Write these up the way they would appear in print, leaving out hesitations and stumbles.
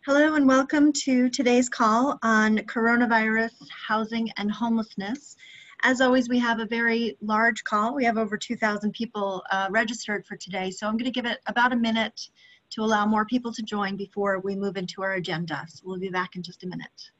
Hello and welcome to today's call on coronavirus, housing, and homelessness. As always, we have a very large call. We have over 2,000 people registered for today, so I'm going to give it about a minute to allow more people to join before we move into our agenda. So we'll be back in just a minute.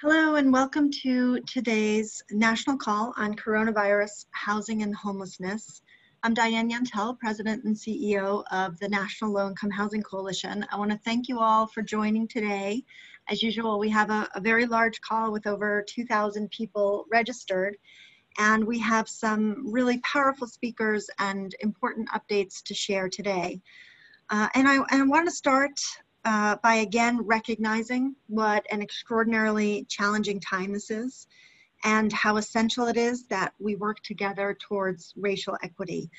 Hello and welcome to today's national call on coronavirus, housing, and homelessness. I'm Diane Yantel, President and CEO of the National Low Income Housing Coalition. I want to thank you all for joining today. As usual, we have a very large call with over 2,000 people registered, and we have some really powerful speakers and important updates to share today. And I want to start by again recognizing what an extraordinarily challenging time this is and how essential it is that we work together towards racial equity.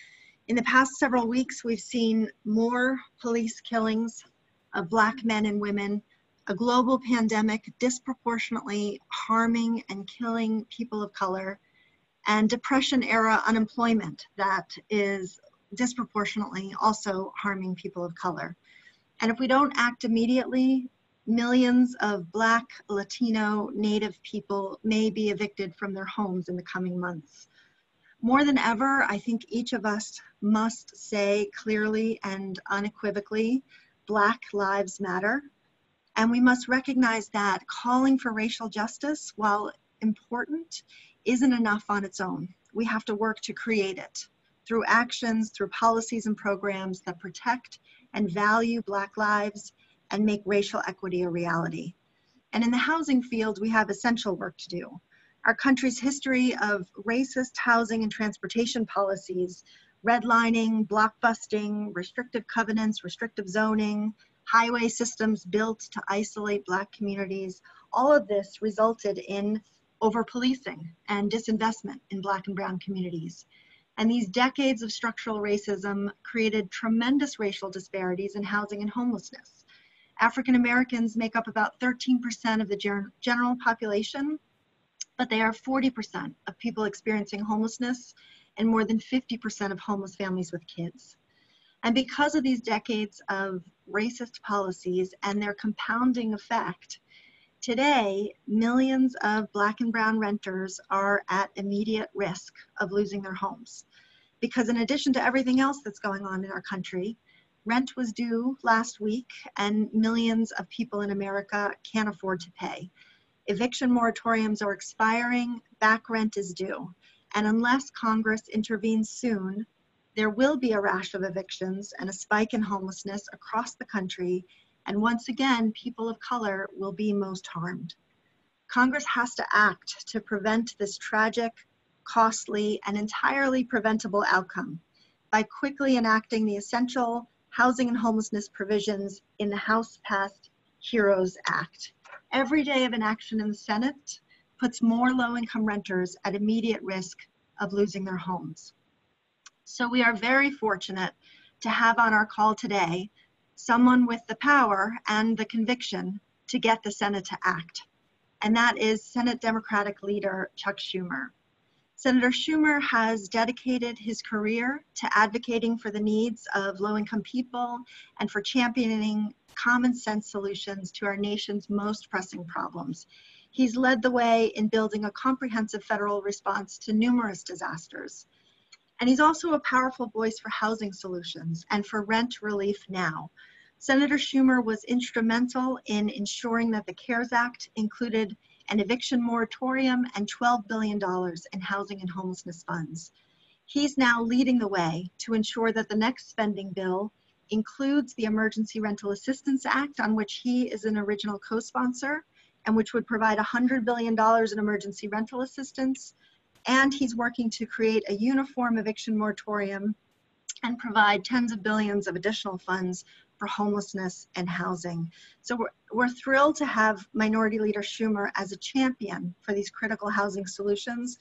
In the past several weeks, we've seen more police killings of Black men and women, a global pandemic disproportionately harming and killing people of color, and Depression-era unemployment that is disproportionately also harming people of color. And if we don't act immediately, millions of Black, Latino, Native people may be evicted from their homes in the coming months. More than ever, I think each of us must say clearly and unequivocally, Black lives matter. And we must recognize that calling for racial justice, while important, isn't enough on its own. We have to work to create it through actions, through policies and programs that protect and value Black lives and make racial equity a reality. And in the housing field, we have essential work to do. Our country's history of racist housing and transportation policies, redlining, blockbusting, restrictive covenants, restrictive zoning, highway systems built to isolate Black communities, all of this resulted in over-policing and disinvestment in Black and brown communities. And these decades of structural racism created tremendous racial disparities in housing and homelessness. African Americans make up about 13% of the general population, but they are 40% of people experiencing homelessness and more than 50% of homeless families with kids. And because of these decades of racist policies and their compounding effect, today, millions of Black and brown renters are at immediate risk of losing their homes. Because in addition to everything else that's going on in our country, rent was due last week and millions of people in America can't afford to pay. Eviction moratoriums are expiring, back rent is due. And unless Congress intervenes soon, there will be a rash of evictions and a spike in homelessness across the country. And once again, people of color will be most harmed. Congress has to act to prevent this tragic, costly, and entirely preventable outcome by quickly enacting the essential housing and homelessness provisions in the House-passed HEROES Act. Every day of inaction in the Senate puts more low-income renters at immediate risk of losing their homes. So we are very fortunate to have on our call today someone with the power and the conviction to get the Senate to act, and that is Senate Democratic Leader Chuck Schumer. Senator Schumer has dedicated his career to advocating for the needs of low-income people and for championing common sense solutions to our nation's most pressing problems. He's led the way in building a comprehensive federal response to numerous disasters. And he's also a powerful voice for housing solutions and for rent relief now. Senator Schumer was instrumental in ensuring that the CARES Act included an eviction moratorium and $12 billion in housing and homelessness funds. He's now leading the way to ensure that the next spending bill includes the Emergency Rental Assistance Act, on which he is an original co-sponsor, and which would provide $100 billion in emergency rental assistance. And he's working to create a uniform eviction moratorium and provide tens of billions of additional funds for homelessness and housing. So we're thrilled to have Minority Leader Schumer as a champion for these critical housing solutions,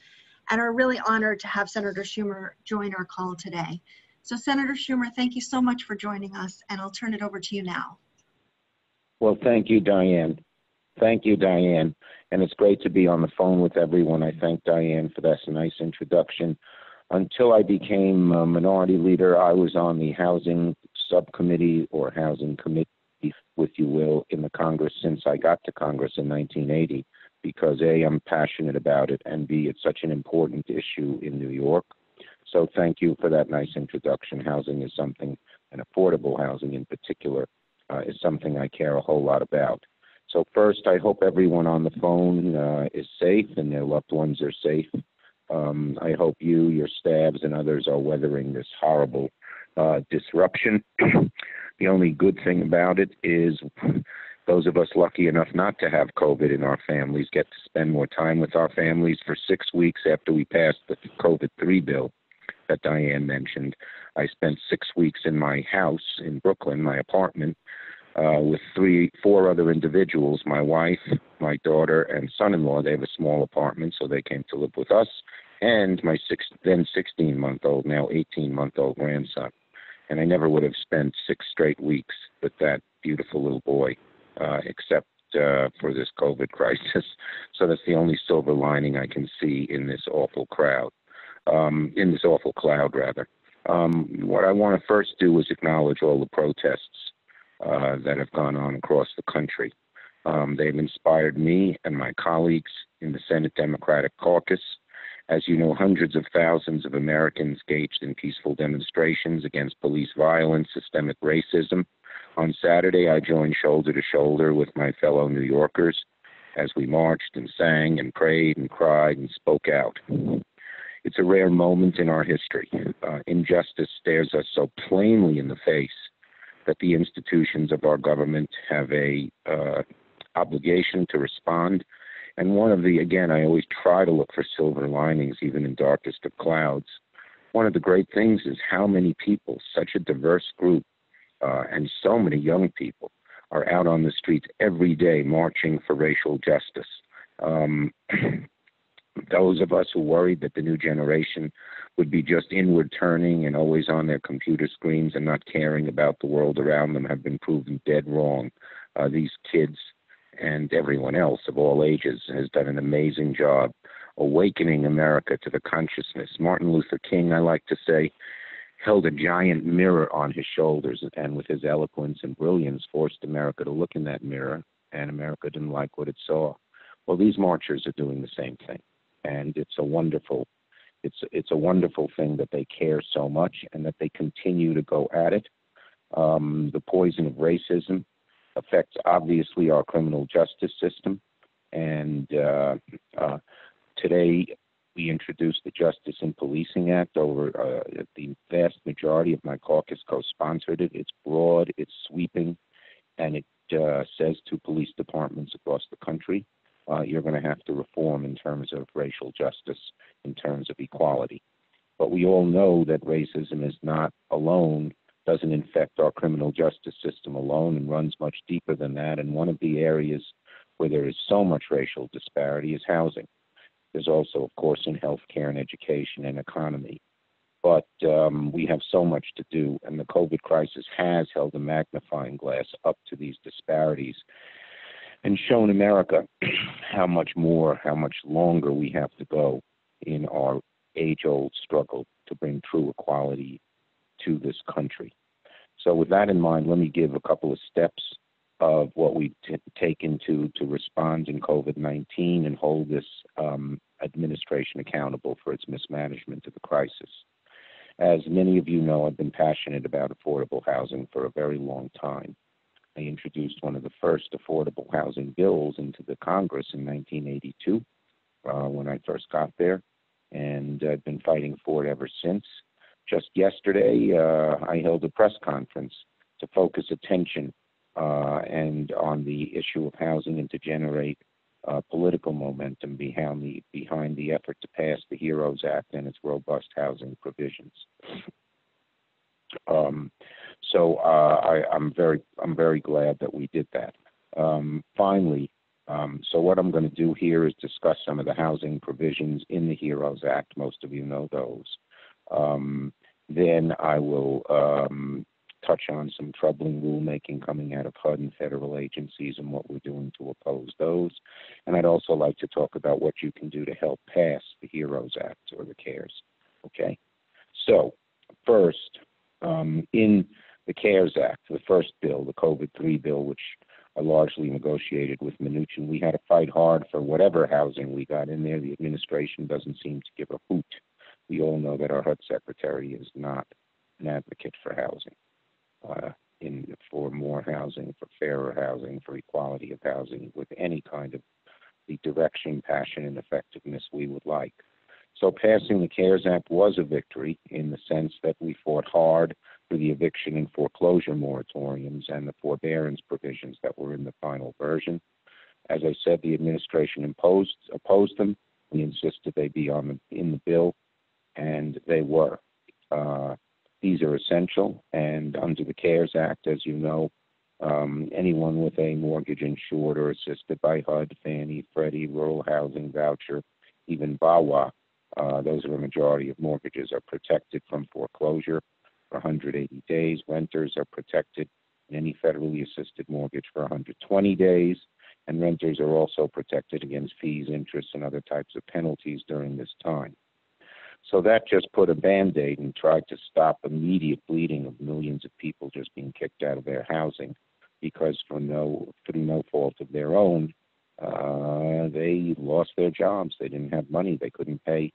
and are really honored to have Senator Schumer join our call today. So Senator Schumer, thank you so much for joining us, and I'll turn it over to you now. Well, thank you, Diane. Thank you, Diane. And it's great to be on the phone with everyone. I thank Diane for that nice introduction. Until I became a minority leader, I was on the housing subcommittee or housing committee, if you will, in the Congress since I got to Congress in 1980, because A, I'm passionate about it, and B, it's such an important issue in New York. So thank you for that nice introduction. Housing is something, and affordable housing in particular, is something I care a whole lot about. So first, I hope everyone on the phone is safe and their loved ones are safe. I hope you, your staffs, and others are weathering this horrible disruption. The only good thing about it is those of us lucky enough not to have COVID in our families get to spend more time with our families. For 6 weeks after we passed the COVID-3 bill that Diane mentioned, I spent 6 weeks in my house in Brooklyn, my apartment, with 4 other individuals, my wife, my daughter, and son-in-law. They have a small apartment, so they came to live with us, and my then 16-month-old, now 18-month-old grandson. And I never would have spent 6 straight weeks with that beautiful little boy, except for this COVID crisis. So that's the only silver lining I can see in this awful cloud, rather. What I want to first do is acknowledge all the protests that have gone on across the country. They've inspired me and my colleagues in the Senate Democratic Caucus. As you know, hundreds of thousands of Americans engaged in peaceful demonstrations against police violence, systemic racism. On Saturday, I joined shoulder to shoulder with my fellow New Yorkers as we marched and sang and prayed and cried and spoke out. It's a rare moment in our history. Injustice stares us so plainly in the face that the institutions of our government have a obligation to respond. And one of the, again, I always try to look for silver linings, even in darkest of clouds. One of the great things is how many people, such a diverse group, and so many young people, are out on the streets every day marching for racial justice. Those of us who worried that the new generation would be just inward turning and always on their computer screens and not caring about the world around them have been proven dead wrong. These kids and everyone else of all ages has done an amazing job awakening America to the consciousness. Martin Luther King, I like to say, held a giant mirror on his shoulders and with his eloquence and brilliance forced America to look in that mirror, and America didn't like what it saw. Well, these marchers are doing the same thing, and it's a wonderful thing that they care so much and that they continue to go at it. The poison of racism affects obviously our criminal justice system, and today we introduced the Justice in Policing Act. The vast majority of my caucus co-sponsored it. It's broad, it's sweeping, and it says to police departments across the country, you're going to have to reform in terms of racial justice, in terms of equality. But we all know that racism is not alone, doesn't infect our criminal justice system alone, and runs much deeper than that. And one of the areas where there is so much racial disparity is housing. There's also, of course, in healthcare and education and economy. But we have so much to do, and the COVID crisis has held a magnifying glass up to these disparities and shown America how much longer we have to go in our age-old struggle to bring true equality to this country. So with that in mind, let me give a couple of steps of what we've taken to respond in COVID-19 and hold this administration accountable for its mismanagement of the crisis. As many of you know, I've been passionate about affordable housing for a very long time. I introduced one of the first affordable housing bills into the Congress in 1982 when I first got there, and I've been fighting for it ever since. Just yesterday, I held a press conference to focus attention and on the issue of housing and to generate political momentum behind the effort to pass the HEROES Act and its robust housing provisions. I'm very glad that we did that. Finally, so what I'm going to do here is discuss some of the housing provisions in the HEROES Act. Most of you know those. Then I will touch on some troubling rulemaking coming out of HUD and federal agencies and what we're doing to oppose those. And I'd also like to talk about what you can do to help pass the HEROES Act or the CARES. Okay? So, first, in the CARES Act, the first bill, the COVID-3 bill, which I largely negotiated with Mnuchin, we had to fight hard for whatever housing we got in there. The administration doesn't seem to give a hoot. We all know that our HUD secretary is not an advocate for housing, for more housing, for fairer housing, for equality of housing, with any kind of the direction, passion, and effectiveness we would like. So passing the CARES Act was a victory in the sense that we fought hard for the eviction and foreclosure moratoriums and the forbearance provisions that were in the final version. As I said, the administration opposed them. We insisted they be in the bill, and they were. These are essential, and under the CARES Act, as you know, anyone with a mortgage insured or assisted by HUD, Fannie, Freddie, rural housing voucher, even VAWA, those are a majority of mortgages, are protected from foreclosure for 180 days. Renters are protected in any federally assisted mortgage for 120 days, and renters are also protected against fees, interest, and other types of penalties during this time. So that just put a Band-Aid and tried to stop immediate bleeding of millions of people just being kicked out of their housing because through no fault of their own, they lost their jobs. They didn't have money. They couldn't pay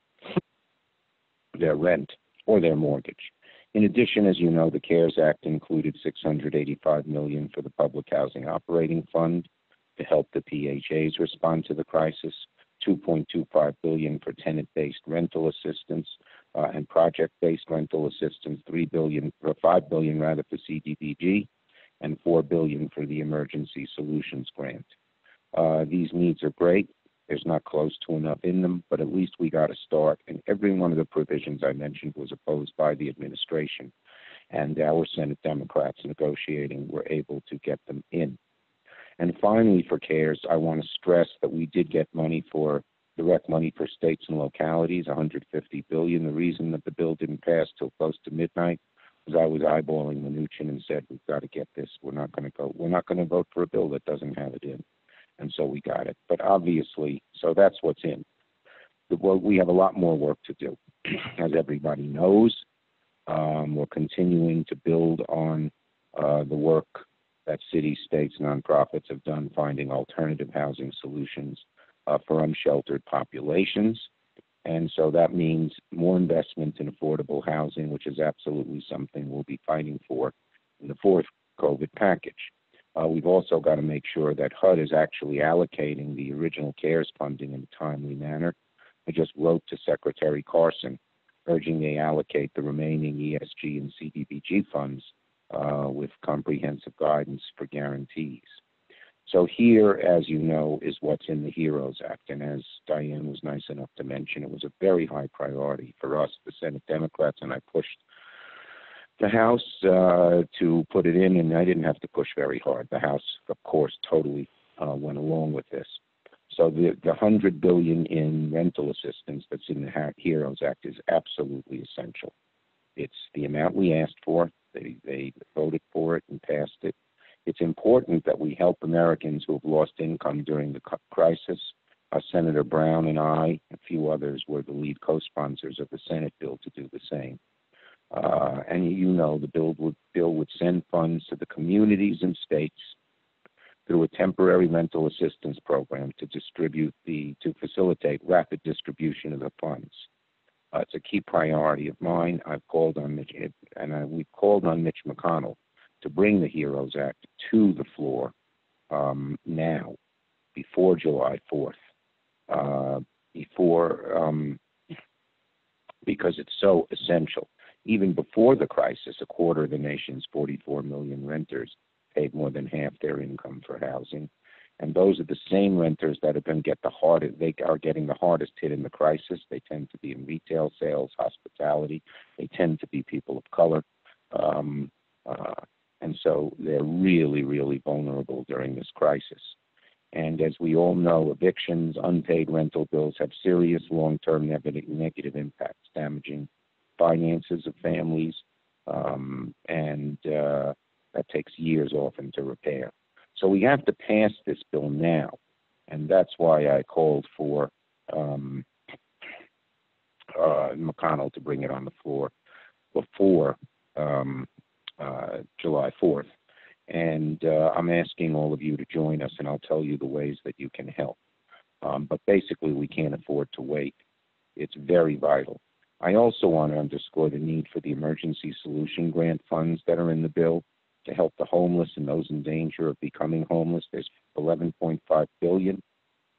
their rent or their mortgage. In addition, as you know, the CARES Act included $685 million for the Public Housing Operating Fund to help the PHAs respond to the crisis, $2.25 billion for tenant-based rental assistance and project-based rental assistance, $5 billion for CDBG, and $4 billion for the Emergency Solutions Grant. These needs are great. There's not close to enough in them, but at least we got a start. And every one of the provisions I mentioned was opposed by the administration. And our Senate Democrats negotiating were able to get them in. And finally, for CARES, I want to stress that we did get direct money for states and localities, $150 billion. The reason that the bill didn't pass till close to midnight was I was eyeballing Mnuchin and said, we've got to get this. We're not going to vote for a bill that doesn't have it in. And so we got it. But obviously, so that's what's in. We have a lot more work to do. As everybody knows, we're continuing to build on the work that cities, states, nonprofits have done finding alternative housing solutions for unsheltered populations. And so that means more investment in affordable housing, which is absolutely something we'll be fighting for in the fourth COVID package. We've also got to make sure that HUD is actually allocating the original CARES funding in a timely manner. I just wrote to Secretary Carson urging they allocate the remaining ESG and CDBG funds with comprehensive guidance for guarantees. So here, as you know, is what's in the HEROES Act. And as Diane was nice enough to mention, it was a very high priority for us, the Senate Democrats, and I pushed the House to put it in, and I didn't have to push very hard. The House, of course, totally went along with this. So the $100 billion in rental assistance that's in the HEROES Act is absolutely essential. It's the amount we asked for. They voted for it and passed it. It's important that we help Americans who have lost income during the crisis Senator Brown and I, a few others, were the lead co-sponsors of the Senate bill to do the same. And you know, the bill would send funds to the communities and states through a temporary rental assistance program to facilitate rapid distribution of the funds. It's a key priority of mine. I've called on we've called on Mitch McConnell to bring the HEROES Act to the floor now, before July 4th, because it's so essential. Even before the crisis, a quarter of the nation's 44 million renters paid more than half their income for housing. And those are the same renters that are going to get the hardest, they are getting the hardest hit in the crisis. They tend to be in retail sales, hospitality. They tend to be people of color. And so they're really, really vulnerable during this crisis. And as we all know, evictions, unpaid rental bills have serious long-term negative impacts, damaging finances of families, and that takes years often to repair. So we have to pass this bill now, and that's why I called for McConnell to bring it on the floor before July 4th. And I'm asking all of you to join us, and I'll tell you the ways that you can help. But basically, we can't afford to wait. It's very vital. I also want to underscore the need for the emergency solution grant funds that are in the bill to help the homeless and those in danger of becoming homeless. There's $11.5 billion.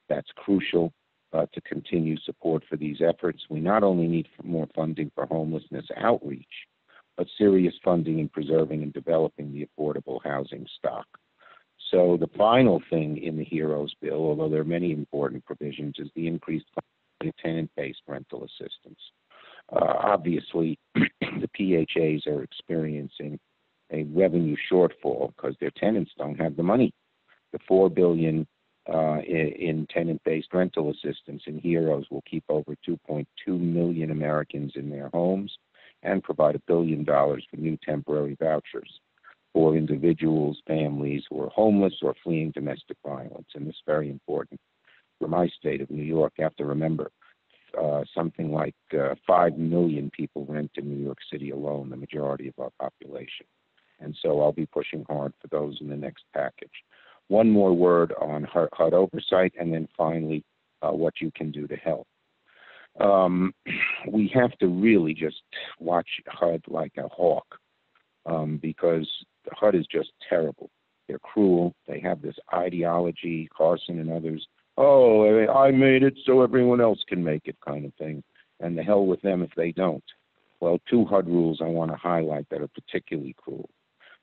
That's crucial to continue support for these efforts. We not only need more funding for homelessness outreach, but serious funding in preserving and developing the affordable housing stock. So the final thing in the HEROES bill, although there are many important provisions, is the increased funding of tenant-based rental assistance. Obviously, the PHAs are experiencing a revenue shortfall because their tenants don't have the money. The $4 billion in tenant-based rental assistance in HEROES will keep over 2.2 million Americans in their homes and provide $1 billion for new temporary vouchers for individuals, families who are homeless or fleeing domestic violence. And this is very important. For my state of New York, you have to remember something like 5 million people rent in New York City alone, the majority of our population. And so I'll be pushing hard for those in the next package. One more word on HUD oversight, and then finally what you can do to help. We have to really just watch HUD like a hawk because HUD is just terrible. They're cruel. They have this ideology, Carson and others, oh, I made it so everyone else can make it kind of thing, and the hell with them if they don't. Well, 2 HUD rules I want to highlight that are particularly cruel.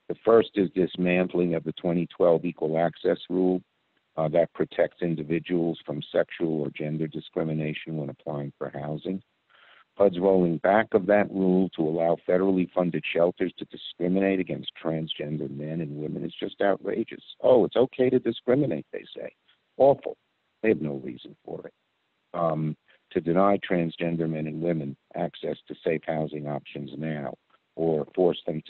The first is dismantling of the 2012 Equal Access Rule that protects individuals from sexual or gender discrimination when applying for housing. HUD's rolling back of that rule to allow federally funded shelters to discriminate against transgender men and women is just outrageous. Oh, it's okay to discriminate, they say. Awful. They have no reason for it. To deny transgender men and women access to safe housing options now, or force a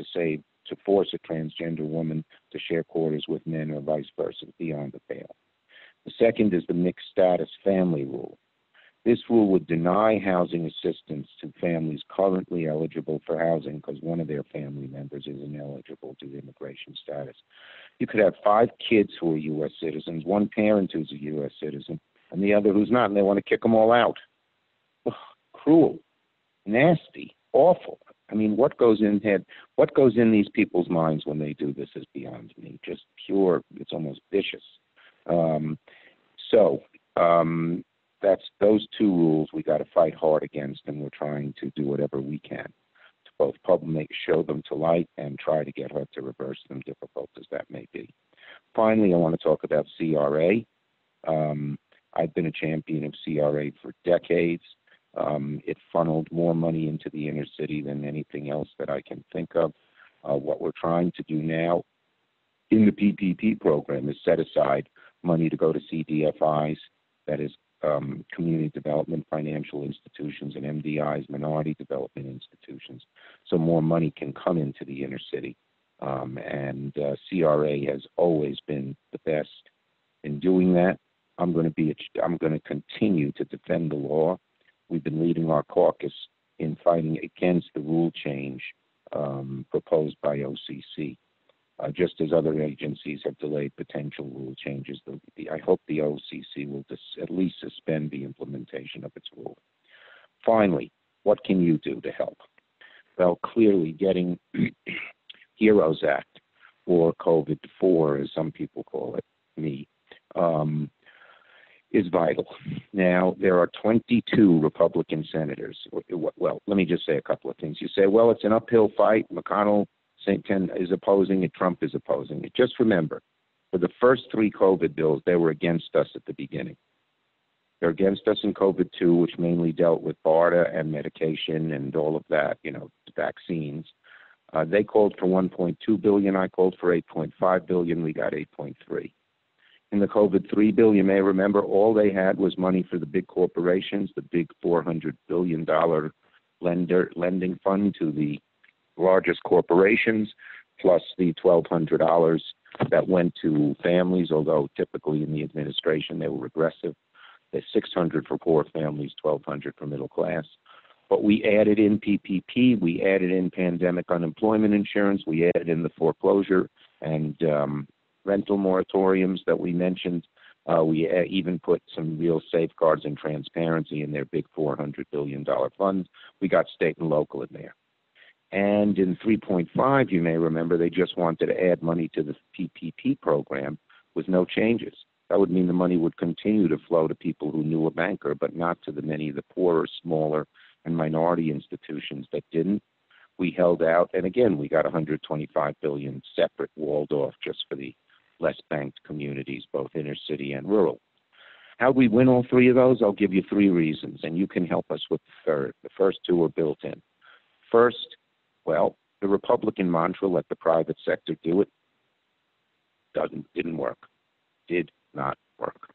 transgender woman to share quarters with men or vice versa, beyond the pale. The second is the mixed status family rule. This rule would deny housing assistance to families currently eligible for housing because one of their family members is ineligible due to immigration status. You could have 5 kids who are U.S. citizens, one parent who's a U.S. citizen, and the other who's not, and they want to kick them all out. Ugh, cruel, nasty, awful. I mean, what goes in these people's minds when they do this is beyond me. Just pure, it's almost vicious. That's those 2 rules we got to fight hard against, and we're trying to do whatever we can to both show them to light and try to get HUD to reverse them, difficult as that may be. Finally, I want to talk about CRA. I've been a champion of CRA for decades. It funneled more money into the inner city than anything else that I can think of. What we're trying to do now in the PPP program is set aside money to go to CDFIs, that is community development financial institutions, and MDIs, minority development institutions, so more money can come into the inner city. And CRA has always been the best in doing that. I'm going to continue to defend the law. We've been leading our caucus in fighting against the rule change proposed by OCC, just as other agencies have delayed potential rule changes. I hope the OCC will at least suspend the implementation of its rule. Finally, what can you do to help? Well, clearly getting HEROES Act, or COVID-4, as some people call it, is vital. Now, there are 22 Republican senators. Well, let me just say a couple of things. You say, well, it's an uphill fight. McConnell is opposing it. Trump is opposing it. Just remember, for the first 3 COVID bills, they were against us at the beginning. They're against us in COVID-2, which mainly dealt with BARDA and medication and all of that, vaccines. They called for $1.2 billion. I called for $8.5 billion. We got $8.3. In the COVID-3 bill, you may remember, all they had was money for the big corporations, the big $400 billion lending fund to the largest corporations, plus the $1,200 that went to families, although typically in the administration they were regressive. There's $600 for poor families, $1,200 for middle class. But we added in PPP, we added in pandemic unemployment insurance, we added in the foreclosure and rental moratoriums that we mentioned. We even put some real safeguards and transparency in their big $400 billion fund. We got state and local in there. And in 3.5, you may remember, they just wanted to add money to the PPP program with no changes. That would mean the money would continue to flow to people who knew a banker, but not to the many of the poorer, smaller, and minority institutions that didn't. We held out, and again, we got $125 billion separate, walled off, just for the less banked communities, both inner city and rural. How'd we win all 3 of those? I'll give you 3 reasons, and you can help us with the third. The first 2 are built in. First, well, the Republican mantra, let the private sector do it, didn't work. Did not work.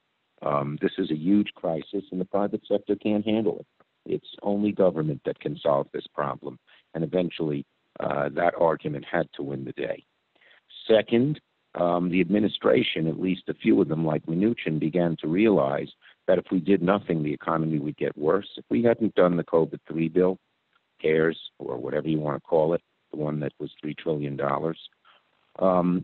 This is a huge crisis, and the private sector can't handle it. It's only government that can solve this problem, and eventually that argument had to win the day. Second, the administration, at least a few of them like Mnuchin, began to realize that if we did nothing, the economy would get worse. If we hadn't done the COVID-3 bill, CARES, or whatever you want to call it, the one that was $3 trillion,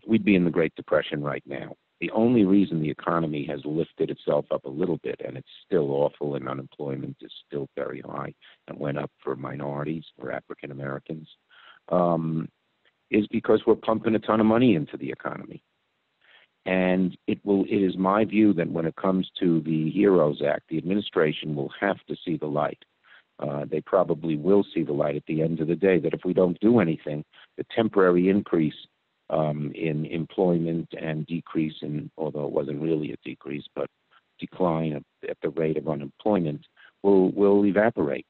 we'd be in the Great Depression right now. The only reason the economy has lifted itself up a little bit, and it's still awful, and unemployment is still very high and went up for minorities, for African Americans, is because we're pumping a ton of money into the economy. And it is my view that when it comes to the HEROES Act, the administration will have to see the light. They probably will see the light at the end of the day, that if we don't do anything, the temporary increase in employment and decrease in, although it wasn't really a decrease, but decline at the rate of unemployment will evaporate.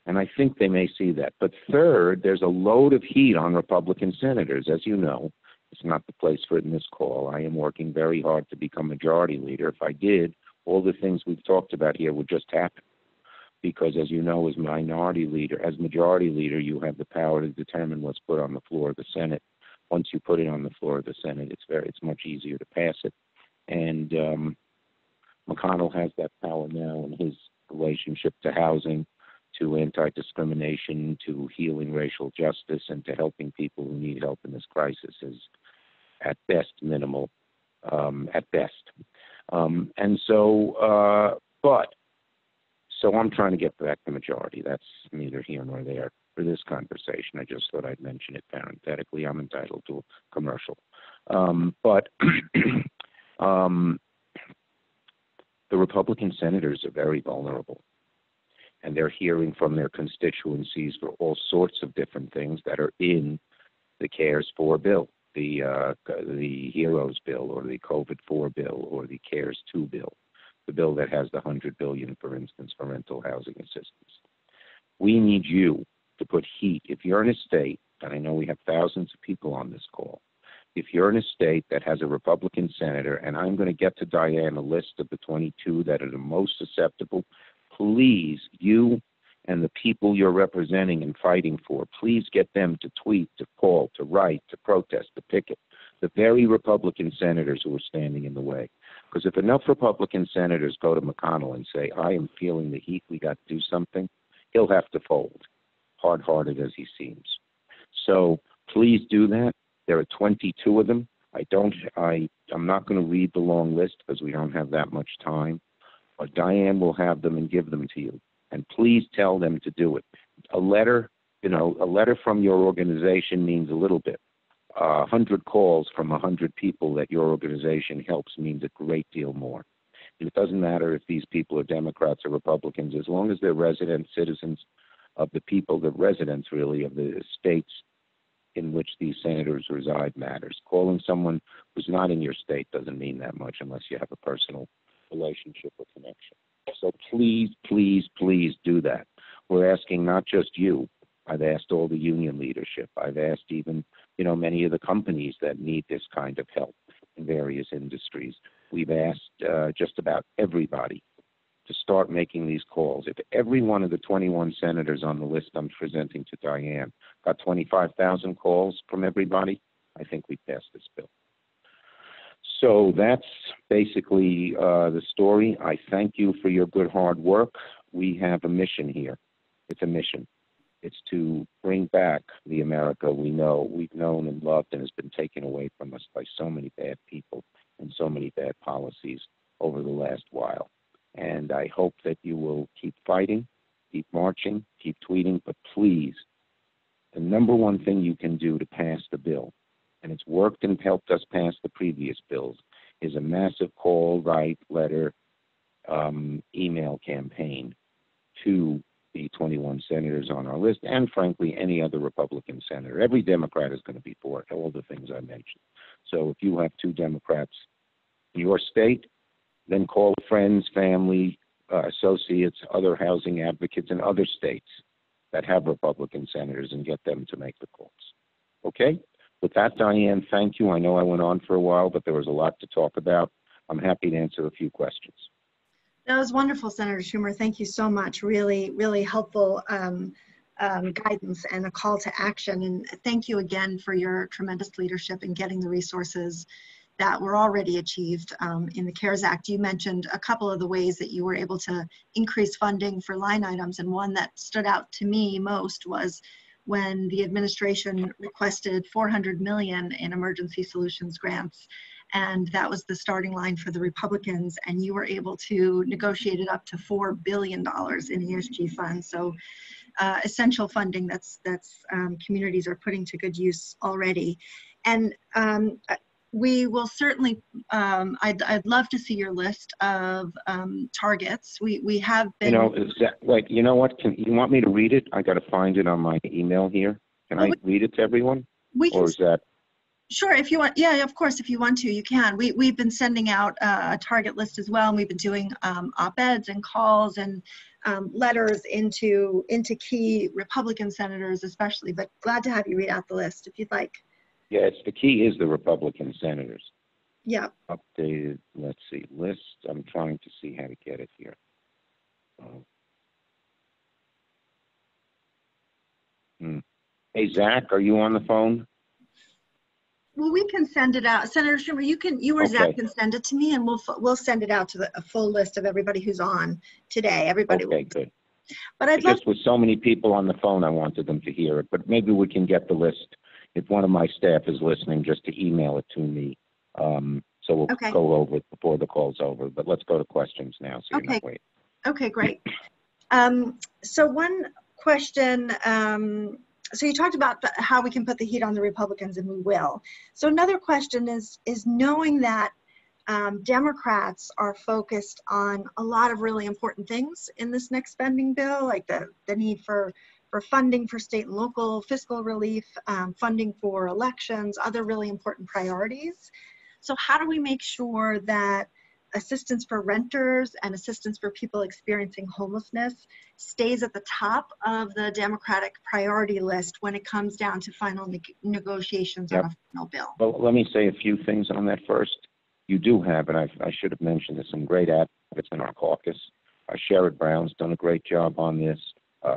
And I think they may see that. But third, there's a load of heat on Republican senators. As you know, it's not the place for it in this call. I am working very hard to become majority leader. If I did, all the things we've talked about here would just happen. Because as you know, as majority leader, you have the power to determine what's put on the floor of the Senate. Once you put it on the floor of the Senate, it's much easier to pass it. And McConnell has that power now in his relationship to housing, to anti-discrimination, to healing racial justice, and to helping people who need help in this crisis is at best minimal, at best. So I'm trying to get back to majority. That's neither here nor there for this conversation. I just thought I'd mention it parenthetically. I'm entitled to a commercial. But the Republican senators are very vulnerable. And they're hearing from their constituencies for all sorts of different things that are in the CARES 4 bill, the HEROES bill, or the COVID 4 bill, or the CARES 2 bill, the bill that has the $100 billion, for instance, for rental housing assistance. We need you to put heat. If you're in a state, and I know we have thousands of people on this call, if you're in a state that has a Republican senator, and I'm going to get to Diane a list of the 22 that are the most susceptible, please, you and the people you're representing and fighting for, please get them to tweet, to call, to write, to protest, to picket, the very Republican senators who are standing in the way. Because if enough Republican senators go to McConnell and say, I am feeling the heat, we got to do something, he'll have to fold, hard-hearted as he seems. So please do that. There are 22 of them. I'm not going to read the long list because we don't have that much time, but Diane will have them and give them to you. And please tell them to do it. A letter from your organization means a little bit. 100 calls from 100 people that your organization helps means a great deal more. It doesn't matter if these people are Democrats or Republicans, as long as they're resident citizens of the people, the residents really of the states in which these senators reside matters. Calling someone who's not in your state doesn't mean that much unless you have a personal relationship or connection. So please, please, please do that. We're asking not just you. I've asked all the union leadership. I've asked even, many of the companies that need this kind of help in various industries. We've asked just about everybody to start making these calls. If every one of the 21 senators on the list I'm presenting to Diane got 25,000 calls from everybody, I think we passed this bill. So that's basically the story. I thank you for your good hard work. We have a mission here. It's a mission. It's to bring back the America we've known and loved and has been taken away from us by so many bad people and so many bad policies over the last while. And I hope that you will keep fighting, keep marching, keep tweeting, but please, the number one thing you can do to pass the bill, and it's worked and helped us pass the previous bills, is a massive call, write, letter, email campaign to the 21 senators on our list, and frankly, any other Republican senator. Every Democrat is going to be for all the things I mentioned. So if you have 2 Democrats in your state, then call friends, family, associates, other housing advocates in other states that have Republican senators and get them to make the calls. Okay? With that, Diane, thank you. I know I went on for a while, but there was a lot to talk about. I'm happy to answer a few questions. That was wonderful, Senator Schumer. Thank you so much. Really, really helpful guidance and a call to action. And thank you again for your tremendous leadership in getting the resources that were already achieved in the CARES Act. You mentioned a couple of the ways that you were able to increase funding for line items, and one that stood out to me most was when the administration requested $400 million in emergency solutions grants. And that was the starting line for the Republicans, and you were able to negotiate it up to $4 billion in ESG funds. So essential funding that's communities are putting to good use already. And we will certainly, I'd love to see your list of targets. We have been— you know what, you want me to read it? I got to find it on my email here. Can I read it to everyone? Or is that— Sure, if you want, yeah, of course, if you want to, you can. We've been sending out a target list as well, and we've been doing op-eds and calls and letters into key Republican senators especially, but glad to have you read out the list if you'd like. Yeah, the key is the Republican senators. Yeah. Updated, let's see, list. I'm trying to see how to get it here. Hey, Zach, are you on the phone? Well, we can send it out. Senator Schumer, you or Okay. Zach can send it to me, and we'll send it out to a full list of everybody who's on today. Everybody. Okay, good. But I'd love— just with so many people on the phone, I wanted them to hear it. But maybe we can get the list if one of my staff is listening, just to email it to me. So we'll go over it before the call's over. But let's go to questions now, so you're not waiting. Okay, great. So one question. So you talked about how we can put the heat on the Republicans, and we will. So another question is knowing that Democrats are focused on a lot of really important things in this next spending bill, like the need for funding for state and local fiscal relief, funding for elections, other really important priorities. So how do we make sure that assistance for renters and assistance for people experiencing homelessness stays at the top of the Democratic priority list when it comes down to final negotiations on a final bill? Well, let me say a few things on that first. You do have, and I should have mentioned this, some great advocates in our caucus. Sherrod Brown's done a great job on this.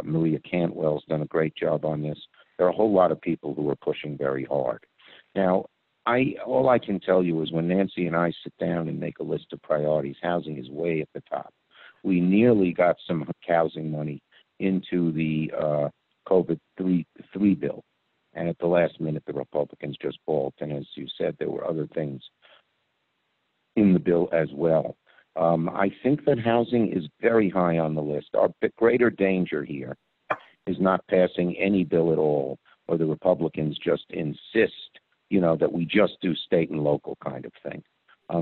Maria Cantwell's done a great job on this. There are a whole lot of people who are pushing very hard. Now, all I can tell you is when Nancy and I sit down and make a list of priorities, housing is way at the top. We nearly got some housing money into the COVID 3 bill. And at the last minute, the Republicans just balked. And as you said, there were other things in the bill as well. I think that housing is very high on the list. Our greater danger here is not passing any bill at all, or the Republicans just insist, that we just do state and local kind of thing.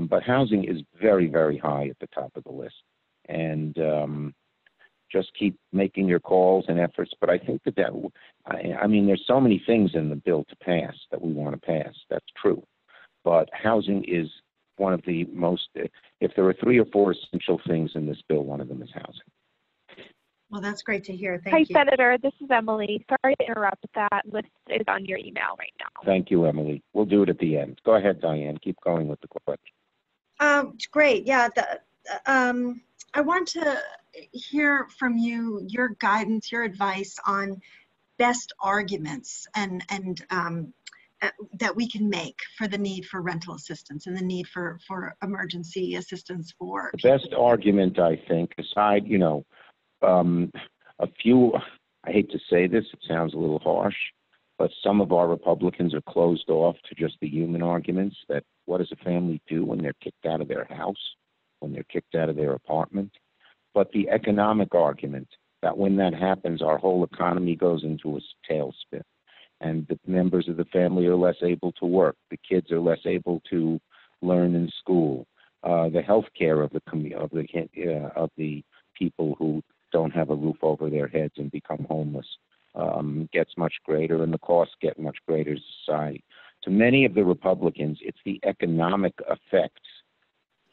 But housing is very, very high at the top of the list. And just keep making your calls and efforts. But I think there's so many things in the bill to pass that we want to pass. That's true. But housing is one of the most, if there are 3 or 4 essential things in this bill, one of them is housing. Well, that's great to hear. Thank you. Hi, Senator. This is Emily. Sorry to interrupt. That list is on your email right now. Thank you, Emily. We'll do it at the end. Go ahead, Diane. Keep going with the question. Great. Yeah. I want to hear from you your guidance, your advice on best arguments and that we can make for the need for rental assistance and the need for emergency assistance for the best argument, I think, aside, a few, I hate to say this, it sounds a little harsh, but some of our Republicans are closed off to just the human arguments that what does a family do when they're kicked out of their house, when they're kicked out of their apartment? But the economic argument that when that happens, our whole economy goes into a tailspin. And the members of the family are less able to work. The kids are less able to learn in school. The health care of the people who don't have a roof over their heads and become homeless gets much greater, and the costs get much greater to society. To many of the Republicans, it's the economic effects,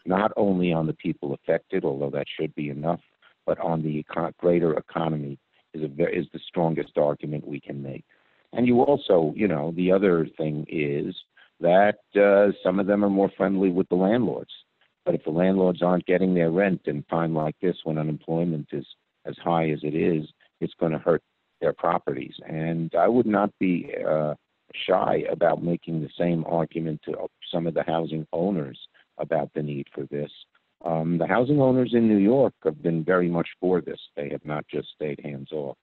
not only on the people affected, although that should be enough, but on the greater economy is the strongest argument we can make. And you also, the other thing is that some of them are more friendly with the landlords. But if the landlords aren't getting their rent in a time like this when unemployment is as high as it is, it's going to hurt their properties. And I would not be shy about making the same argument to some of the housing owners about the need for this. The housing owners in New York have been very much for this. They have not just stayed hands off.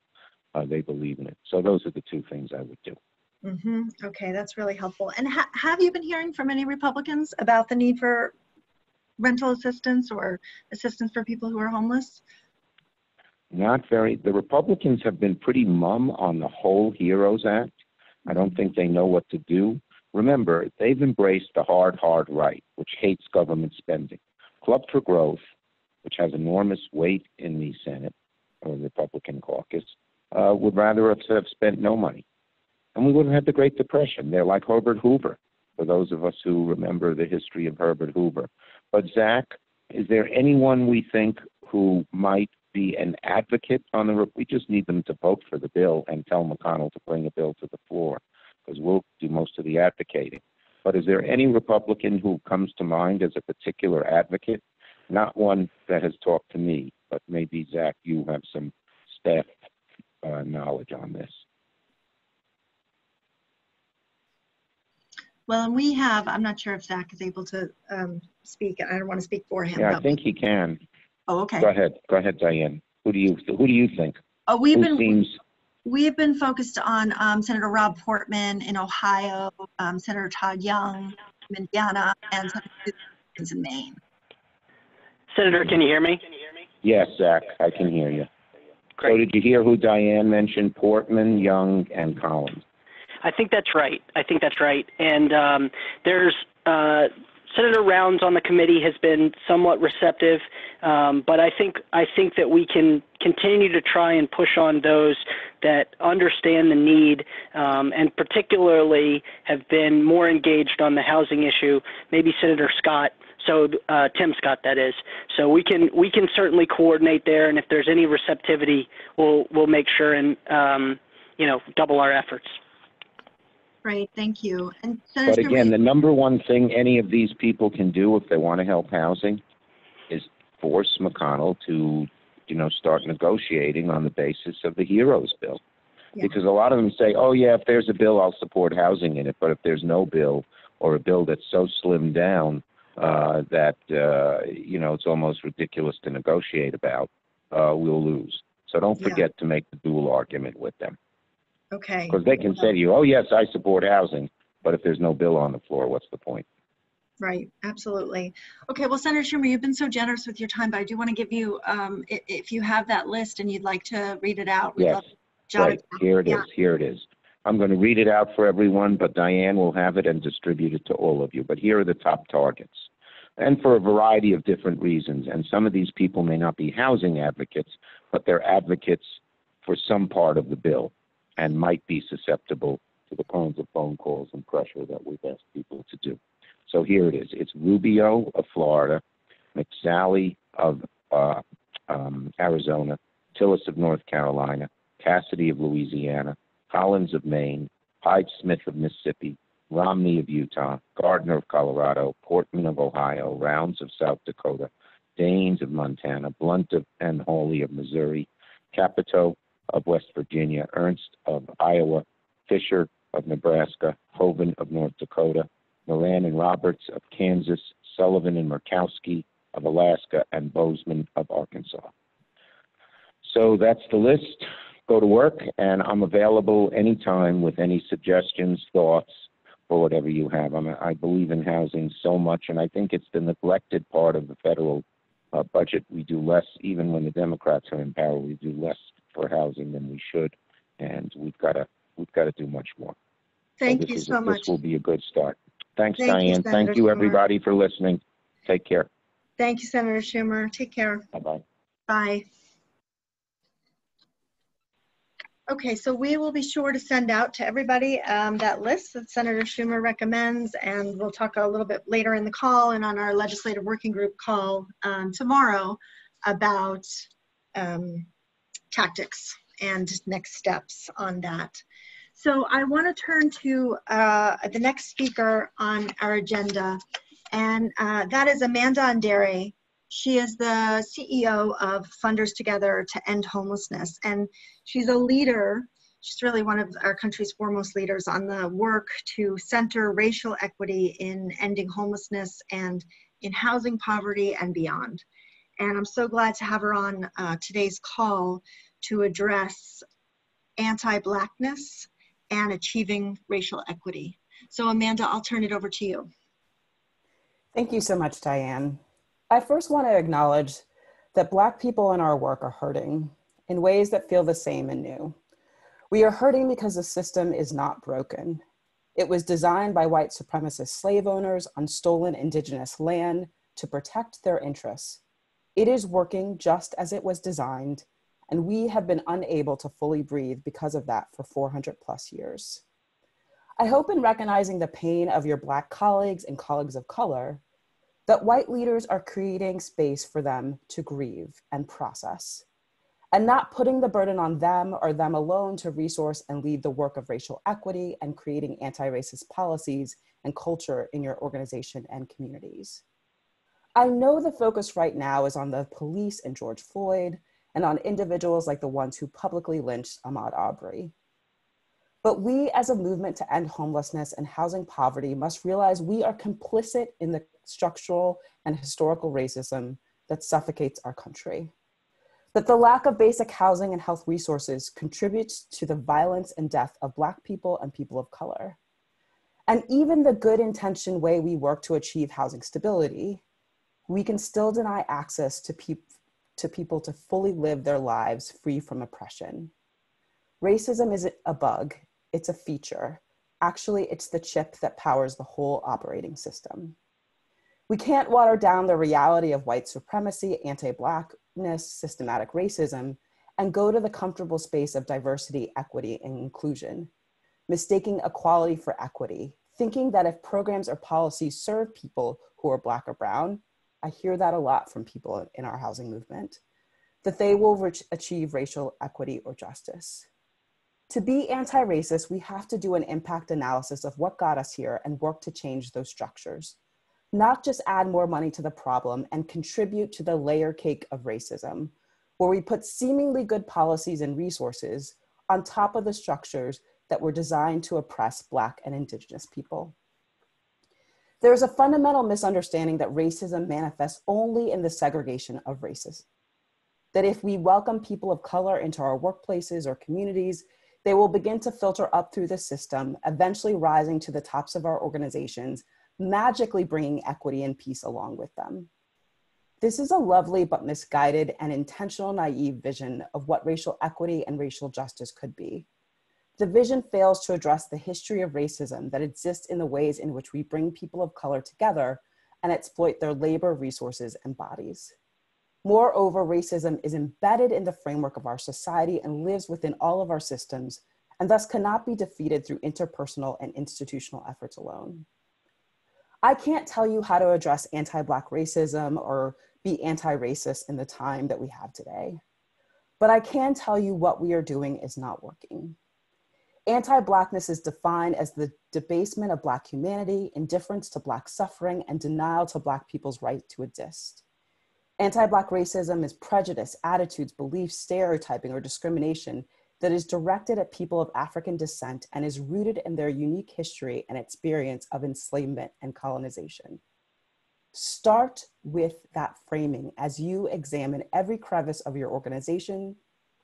They believe in it. So those are the 2 things I would do. Mm-hmm. Okay, that's really helpful. And have you been hearing from any Republicans about the need for rental assistance or assistance for people who are homeless? Not very. The Republicans have been pretty mum on the whole HEROES Act. I don't think they know what to do. Remember, they've embraced the hard right, which hates government spending. Club for Growth, which has enormous weight in the Senate or the Republican caucus, would rather have spent no money. And we wouldn't have the Great Depression. They're like Herbert Hoover, for those of us who remember the history of Herbert Hoover. But Zach, is there anyone we think who might be an advocate on we just need them to vote for the bill and tell McConnell to bring a bill to the floor, because we'll do most of the advocating. But is there any Republican who comes to mind as a particular advocate? Not one that has talked to me, but maybe, Zach, you have some staff knowledge on this. Well, and we have, I'm not sure if Zach is able to speak. I don't want to speak for him. Yeah, I think he can. Oh, okay. Go ahead, Diane. Who do you think? Oh, we've been focused on Senator Rob Portman in Ohio, Senator Todd Young in Indiana, and Senator in Maine. Senator, can you hear me? Yes, Zach, I can hear you. Great. So did you hear who Diane mentioned? Portman, Young, and Collins. I think that's right. And there's Senator Rounds on the committee has been somewhat receptive, but I think that we can continue to try and push on those that understand the need and particularly have been more engaged on the housing issue. Maybe Senator Scott. So Tim Scott, that is. So we can certainly coordinate there, and if there's any receptivity, we'll make sure and double our efforts. Great, thank you. And but again, the number one thing any of these people can do if they want to help housing is force McConnell to, start negotiating on the basis of the HEROES bill. Yeah. Because a lot of them say, oh yeah, if there's a bill, I'll support housing in it. But if there's no bill, or a bill that's so slimmed down that, it's almost ridiculous to negotiate about, we'll lose. So don't forget to make the dual argument with them. Okay. Because they can say to you, oh, yes, I support housing, but if there's no bill on the floor, what's the point? Right, absolutely. Okay, well, Senator Schumer, you've been so generous with your time, but I do want to give you, if you have that list and you'd like to read it out. Yes, right, here it is, here it is. I'm going to read it out for everyone, but Diane will have it and distribute it to all of you. But here are the top targets, and for a variety of different reasons. And some of these people may not be housing advocates, but they're advocates for some part of the bill and might be susceptible to the kinds of phone calls and pressure that we've asked people to do. So here it is. It's Rubio of Florida, McSally of Arizona, Tillis of North Carolina, Cassidy of Louisiana, Collins of Maine, Hyde-Smith of Mississippi, Romney of Utah, Gardner of Colorado, Portman of Ohio, Rounds of South Dakota, Daines of Montana, Blunt and Hawley of Missouri, Capito of West Virginia, Ernst of Iowa, Fisher of Nebraska, Hoven of North Dakota, Moran and Roberts of Kansas, Sullivan and Murkowski of Alaska, and Bozeman of Arkansas. So that's the list. Go to work, and I'm available anytime with any suggestions, thoughts, or whatever you have. I believe in housing so much, and I think it's the neglected part of the federal budget. We do less, even when the Democrats are in power, we do less for housing than we should, and we've got to do much more. Thank you so much. This will be a good start. Thanks, Thank you, Diane. Senator Thank you, Schumer. everybody, for listening. Take care. Thank you, Senator Schumer. Take care. Bye-bye. Bye. Okay, so we will be sure to send out to everybody that list that Senator Schumer recommends, and we'll talk a little bit later in the call and on our legislative working group call tomorrow about tactics and next steps on that. So I want to turn to the next speaker on our agenda, and that is Amanda Andere. She is the CEO of Funders Together to End Homelessness, and she's a leader. She's really one of our country's foremost leaders on the work to center racial equity in ending homelessness and in housing poverty and beyond. And I'm so glad to have her on today's call to address anti-Blackness and achieving racial equity. So Amanda, I'll turn it over to you. Thank you so much, Diane. I first want to acknowledge that Black people in our work are hurting in ways that feel the same and new. We are hurting because the system is not broken. It was designed by white supremacist slave owners on stolen Indigenous land to protect their interests. It is working just as it was designed, and we have been unable to fully breathe because of that for 400+ years. I hope in recognizing the pain of your Black colleagues and colleagues of color, that white leaders are creating space for them to grieve and process, and not putting the burden on them or them alone to resource and lead the work of racial equity and creating anti-racist policies and culture in your organization and communities. I know the focus right now is on the police and George Floyd and on individuals like the ones who publicly lynched Ahmaud Arbery. But we as a movement to end homelessness and housing poverty must realize we are complicit in the structural and historical racism that suffocates our country. That the lack of basic housing and health resources contributes to the violence and death of Black people and people of color. And even the good intentioned way we work to achieve housing stability, we can still deny access to people to fully live their lives free from oppression. Racism isn't a bug, it's a feature. Actually, it's the chip that powers the whole operating system. We can't water down the reality of white supremacy, anti-Blackness, systematic racism, and go to the comfortable space of diversity, equity, and inclusion, mistaking equality for equity, thinking that if programs or policies serve people who are Black or brown, I hear that a lot from people in our housing movement, that they will achieve racial equity or justice. To be anti-racist, we have to do an impact analysis of what got us here and work to change those structures, not just add more money to the problem and contribute to the layer cake of racism, where we put seemingly good policies and resources on top of the structures that were designed to oppress Black and Indigenous people. There's a fundamental misunderstanding that racism manifests only in the segregation of races. That if we welcome people of color into our workplaces or communities, they will begin to filter up through the system, eventually rising to the tops of our organizations, magically bringing equity and peace along with them. This is a lovely but misguided and intentional naive vision of what racial equity and racial justice could be. The vision fails to address the history of racism that exists in the ways in which we bring people of color together and exploit their labor, resources, and bodies. Moreover, racism is embedded in the framework of our society and lives within all of our systems, and thus cannot be defeated through interpersonal and institutional efforts alone. I can't tell you how to address anti-Black racism or be anti-racist in the time that we have today, but I can tell you what we are doing is not working. Anti-Blackness is defined as the debasement of Black humanity, indifference to Black suffering, and denial to Black people's right to exist. Anti-Black racism is prejudice, attitudes, beliefs, stereotyping, or discrimination that is directed at people of African descent and is rooted in their unique history and experience of enslavement and colonization. Start with that framing as you examine every crevice of your organization,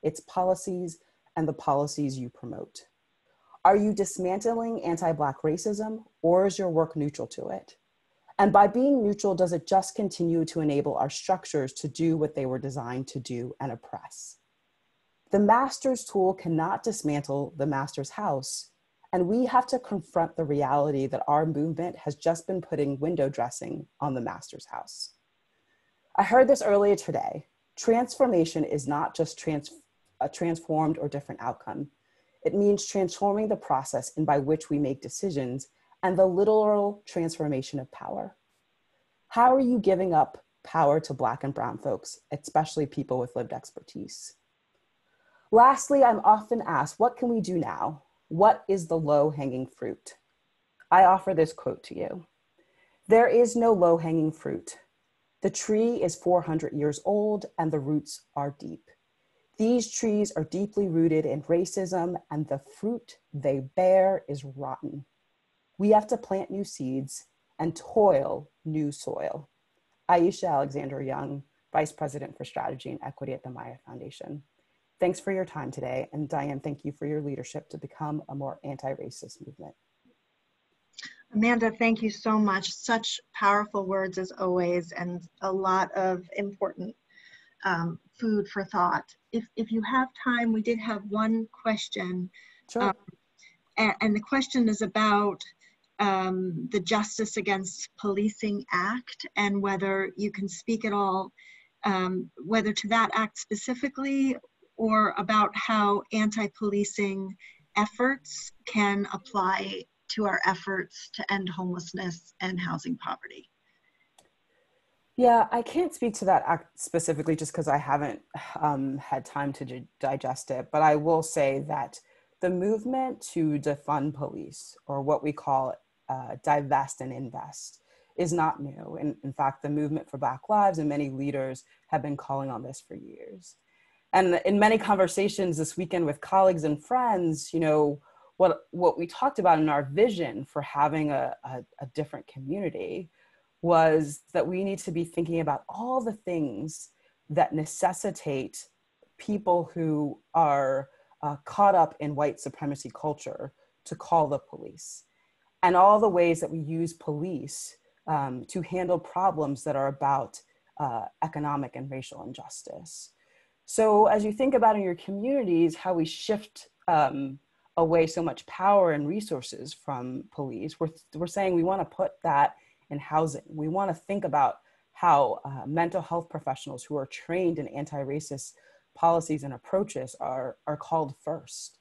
its policies, and the policies you promote. Are you dismantling anti-Black racism, or is your work neutral to it? And by being neutral, does it just continue to enable our structures to do what they were designed to do and oppress? The master's tool cannot dismantle the master's house, and we have to confront the reality that our movement has just been putting window dressing on the master's house. I heard this earlier today. Transformation is not just a transformed or different outcome. It means transforming the process and by which we make decisions and the literal transformation of power. How are you giving up power to Black and brown folks, especially people with lived expertise? Lastly, I'm often asked, what can we do now? What is the low-hanging fruit? I offer this quote to you. There is no low-hanging fruit. The tree is 400 years old and the roots are deep. These trees are deeply rooted in racism and the fruit they bear is rotten. We have to plant new seeds and toil new soil. Aisha Alexander Young, Vice President for Strategy and Equity at the Maya Foundation. Thanks for your time today. And Diane, thank you for your leadership to become a more anti-racist movement. Amanda, thank you so much. Such powerful words as always, and a lot of important food for thought. If you have time, we did have one question. Sure. And the question is about the Justice Against Policing Act and whether you can speak at all, whether to that act specifically or about how anti-policing efforts can apply to our efforts to end homelessness and housing poverty. Yeah, I can't speak to that act specifically just because I haven't had time to digest it, but I will say that the movement to defund police, or what we call divest and invest, is not new. And in fact, the movement for Black Lives and many leaders have been calling on this for years. And in many conversations this weekend with colleagues and friends, you know, what we talked about in our vision for having a different community was that we need to be thinking about all the things that necessitate people who are caught up in white supremacy culture to call the police, and all the ways that we use police to handle problems that are about economic and racial injustice. So as you think about in your communities, how we shift away so much power and resources from police, we're saying we want to put that in housing. We want to think about how mental health professionals who are trained in anti-racist policies and approaches are called first.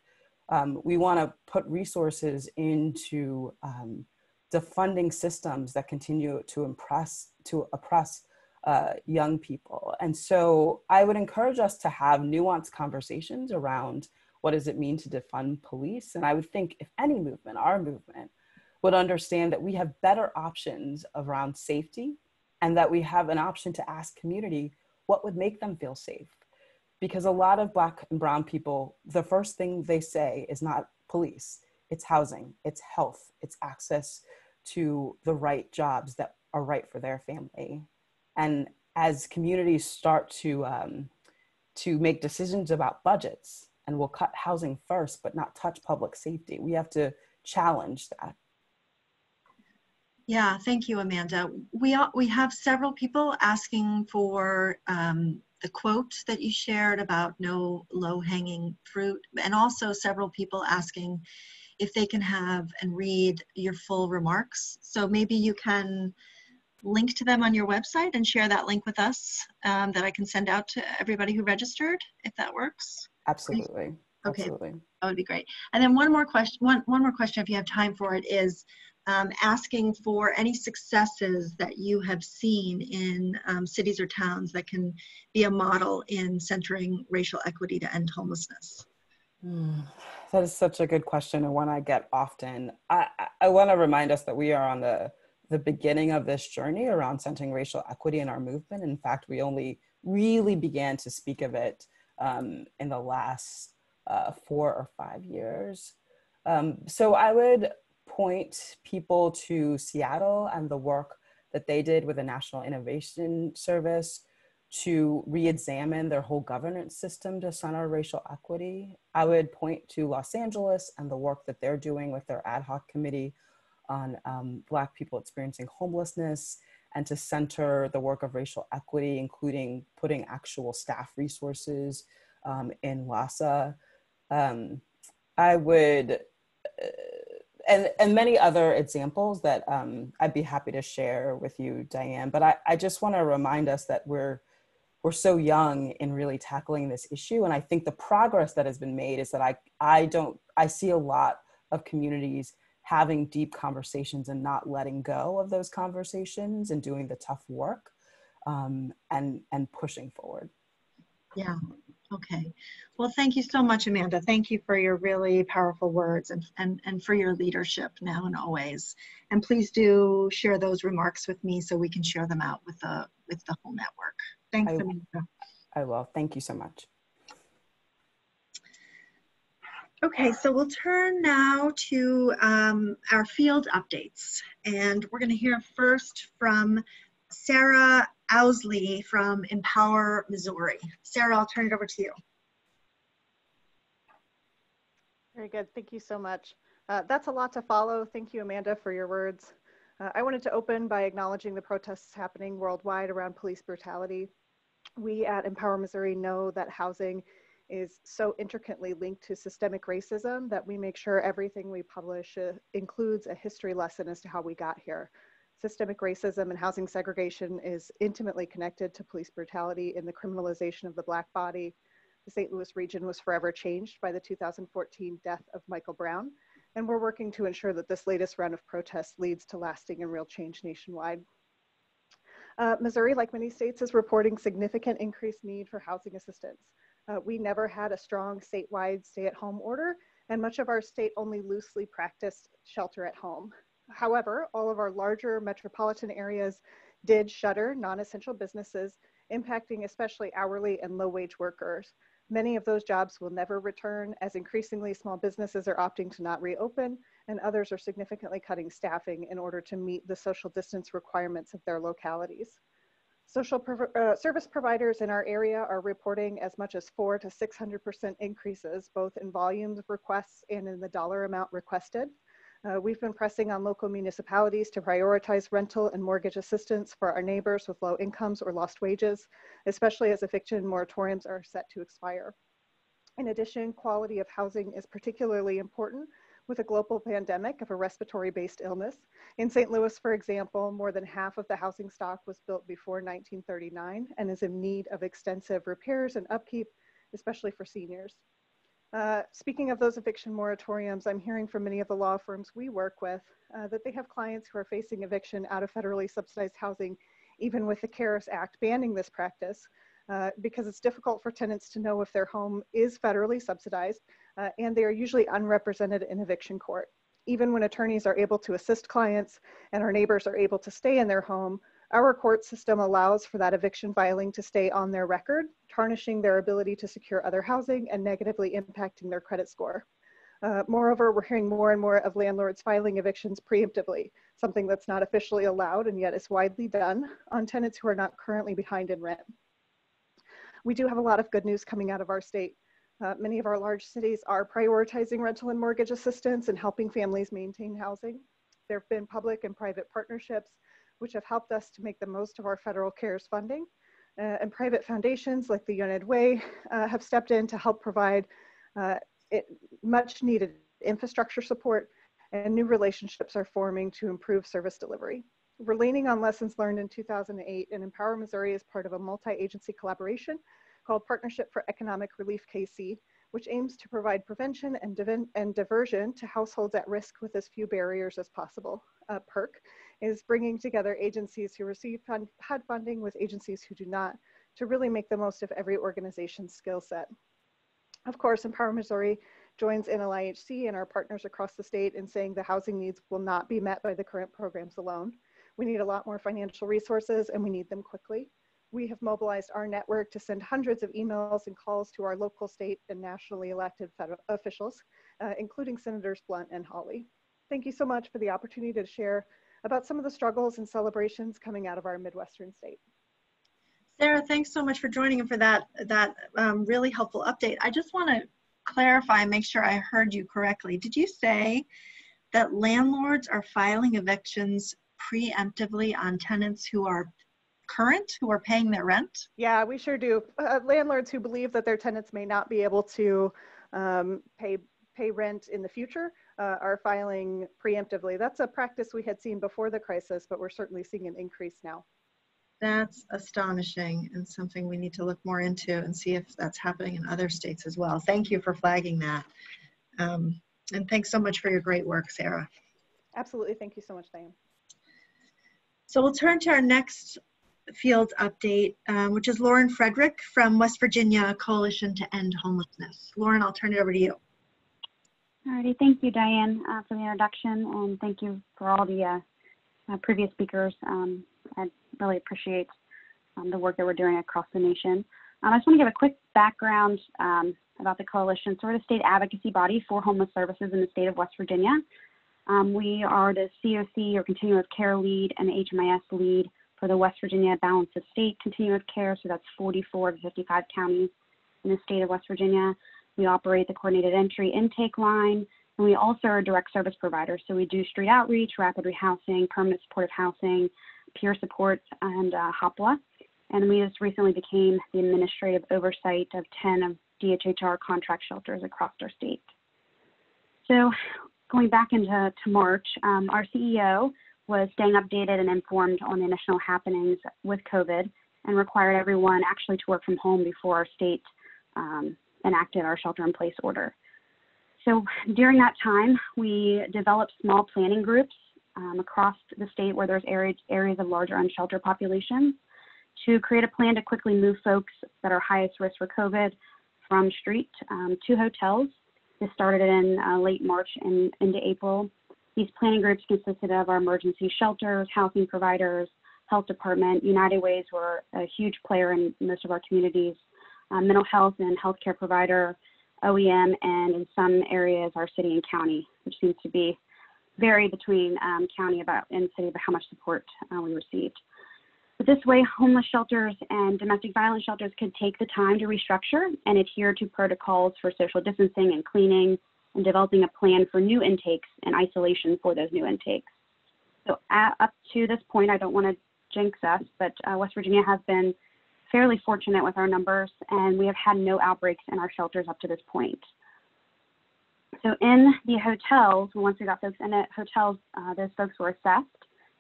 We want to put resources into defunding systems that continue to oppress young people. And so I would encourage us to have nuanced conversations around what does it mean to defund police? And I would think if any movement, our movement, would understand that we have better options around safety and that we have an option to ask community what would make them feel safe. Because a lot of Black and brown people, the first thing they say is not police, it's housing, it's health, it's access to the right jobs that are right for their family. And as communities start to make decisions about budgets, and will cut housing first, but not touch public safety, we have to challenge that. Yeah, thank you, Amanda. We have several people asking for the quote that you shared about no low-hanging fruit, and also several people asking if they can have and read your full remarks. So maybe you can link to them on your website and share that link with us that I can send out to everybody who registered, if that works. Absolutely. Okay, Absolutely. that would be great. And then one more question, if you have time for it, is asking for any successes that you have seen in cities or towns that can be a model in centering racial equity to end homelessness. That is such a good question, and one I get often. I want to remind us that we are on the beginning of this journey around centering racial equity in our movement. In fact, we only really began to speak of it in the last 4 or 5 years. So I would point people to Seattle and the work that they did with the National Innovation Service to re-examine their whole governance system to center racial equity. I would point to Los Angeles and the work that they're doing with their ad hoc committee on Black people experiencing homelessness, and to center the work of racial equity, including putting actual staff resources in LASA. I would, and many other examples that I'd be happy to share with you, Diane, but I just want to remind us that we're so young in really tackling this issue. And I think the progress that has been made is that I see a lot of communities having deep conversations and not letting go of those conversations and doing the tough work and pushing forward. Yeah, okay. Well, thank you so much, Amanda. Thank you for your really powerful words and for your leadership now and always. And please do share those remarks with me so we can share them out with the whole network. Thanks, Amanda. I will. Thank you so much. Okay, so we'll turn now to our field updates. And we're going to hear first from Sarah Owsley from Empower, Missouri. Sarah, I'll turn it over to you. Very good. Thank you so much. That's a lot to follow. Thank you, Amanda, for your words. I wanted to open by acknowledging the protests happening worldwide around police brutality. We at Empower Missouri know that housing is so intricately linked to systemic racism that we make sure everything we publish includes a history lesson as to how we got here. Systemic racism and housing segregation is intimately connected to police brutality in the criminalization of the Black body. The St. Louis region was forever changed by the 2014 death of Michael Brown, and we're working to ensure that this latest round of protests leads to lasting and real change nationwide. Missouri, like many states, is reporting significant increased need for housing assistance. We never had a strong statewide stay-at-home order, and much of our state only loosely practiced shelter at home. However, all of our larger metropolitan areas did shutter non-essential businesses, impacting especially hourly and low-wage workers. Many of those jobs will never return, as increasingly small businesses are opting to not reopen, and others are significantly cutting staffing in order to meet the social distance requirements of their localities. Social service providers in our area are reporting as much as 400% to 600% increases, both in volumes of requests and in the dollar amount requested. We've been pressing on local municipalities to prioritize rental and mortgage assistance for our neighbors with low incomes or lost wages, especially as eviction moratoriums are set to expire. In addition, quality of housing is particularly important with a global pandemic of a respiratory-based illness. In St. Louis, for example, more than half of the housing stock was built before 1939 and is in need of extensive repairs and upkeep, especially for seniors. Speaking of those eviction moratoriums, I'm hearing from many of the law firms we work with that they have clients who are facing eviction out of federally subsidized housing, even with the CARES Act banning this practice, because it's difficult for tenants to know if their home is federally subsidized, and they are usually unrepresented in eviction court. Even when attorneys are able to assist clients and our neighbors are able to stay in their home, our court system allows for that eviction filing to stay on their record, tarnishing their ability to secure other housing and negatively impacting their credit score. Moreover, we're hearing more and more of landlords filing evictions preemptively, something that's not officially allowed and yet is widely done on tenants who are not currently behind in rent. We do have a lot of good news coming out of our state. Many of our large cities are prioritizing rental and mortgage assistance and helping families maintain housing. There have been public and private partnerships which have helped us to make the most of our federal CARES funding. And private foundations like the United Way have stepped in to help provide much needed infrastructure support, and new relationships are forming to improve service delivery. We're leaning on lessons learned in 2008, and Empower Missouri is part of a multi-agency collaboration called Partnership for Economic Relief KC, which aims to provide prevention and diversion to households at risk with as few barriers as possible. PERC is bringing together agencies who receive HUD funding with agencies who do not, to really make the most of every organization's skill set. Of course, Empower Missouri joins NLIHC and our partners across the state in saying the housing needs will not be met by the current programs alone. We need a lot more financial resources, and we need them quickly. We have mobilized our network to send hundreds of emails and calls to our local, state, and nationally elected federal officials, including Senators Blunt and Hawley. Thank you so much for the opportunity to share about some of the struggles and celebrations coming out of our Midwestern state. Sarah, thanks so much for joining and for that really helpful update. I just want to clarify and make sure I heard you correctly. Did you say that landlords are filing evictions preemptively on tenants who are current, who are paying their rent? Yeah, we sure do. Landlords who believe that their tenants may not be able to pay rent in the future are filing preemptively. That's a practice we had seen before the crisis, but we're certainly seeing an increase now. That's astonishing and something we need to look more into and see if that's happening in other states as well. Thank you for flagging that. And thanks so much for your great work, Sarah. Absolutely. Thank you so much, Diane. So we'll turn to our next field update, which is Lauren Frederick from West Virginia Coalition to End Homelessness. Lauren, I'll turn it over to you. Alrighty, thank you, Diane, for the introduction, and thank you for all the previous speakers. I really appreciate the work that we're doing across the nation. I just want to give a quick background about the coalition. So we're the state advocacy body for homeless services in the state of West Virginia. We are the COC, or Continuum of Care lead, and the HMIS lead for the West Virginia Balance of State Continuum of Care. So that's 44 of 55 counties in the state of West Virginia. We operate the coordinated entry intake line, and we also are a direct service provider. So we do street outreach, rapid rehousing, permanent supportive housing, peer support, and HOPWA. And we just recently became the administrative oversight of 10 of DHHR contract shelters across our state. So going back into March, our CEO was staying updated and informed on the initial happenings with COVID and required everyone actually to work from home before our state enacted our shelter-in-place order. So during that time, we developed small planning groups across the state where there's areas of larger unsheltered populations to create a plan to quickly move folks that are highest risk for COVID from street to hotels. This started in late March and into April. These planning groups consisted of our emergency shelters, housing providers, health department. United Ways were a huge player in most of our communities, mental health and healthcare provider, OEM, and in some areas, our city and county, which seems to be vary between county and city about how much support we received. But this way, homeless shelters and domestic violence shelters could take the time to restructure and adhere to protocols for social distancing and cleaning, and developing a plan for new intakes and isolation for those new intakes. So up to this point, I don't want to jinx us, but West Virginia has been fairly fortunate with our numbers, and we have had no outbreaks in our shelters up to this point. So in the hotels, once we got folks in the hotels, those folks were assessed.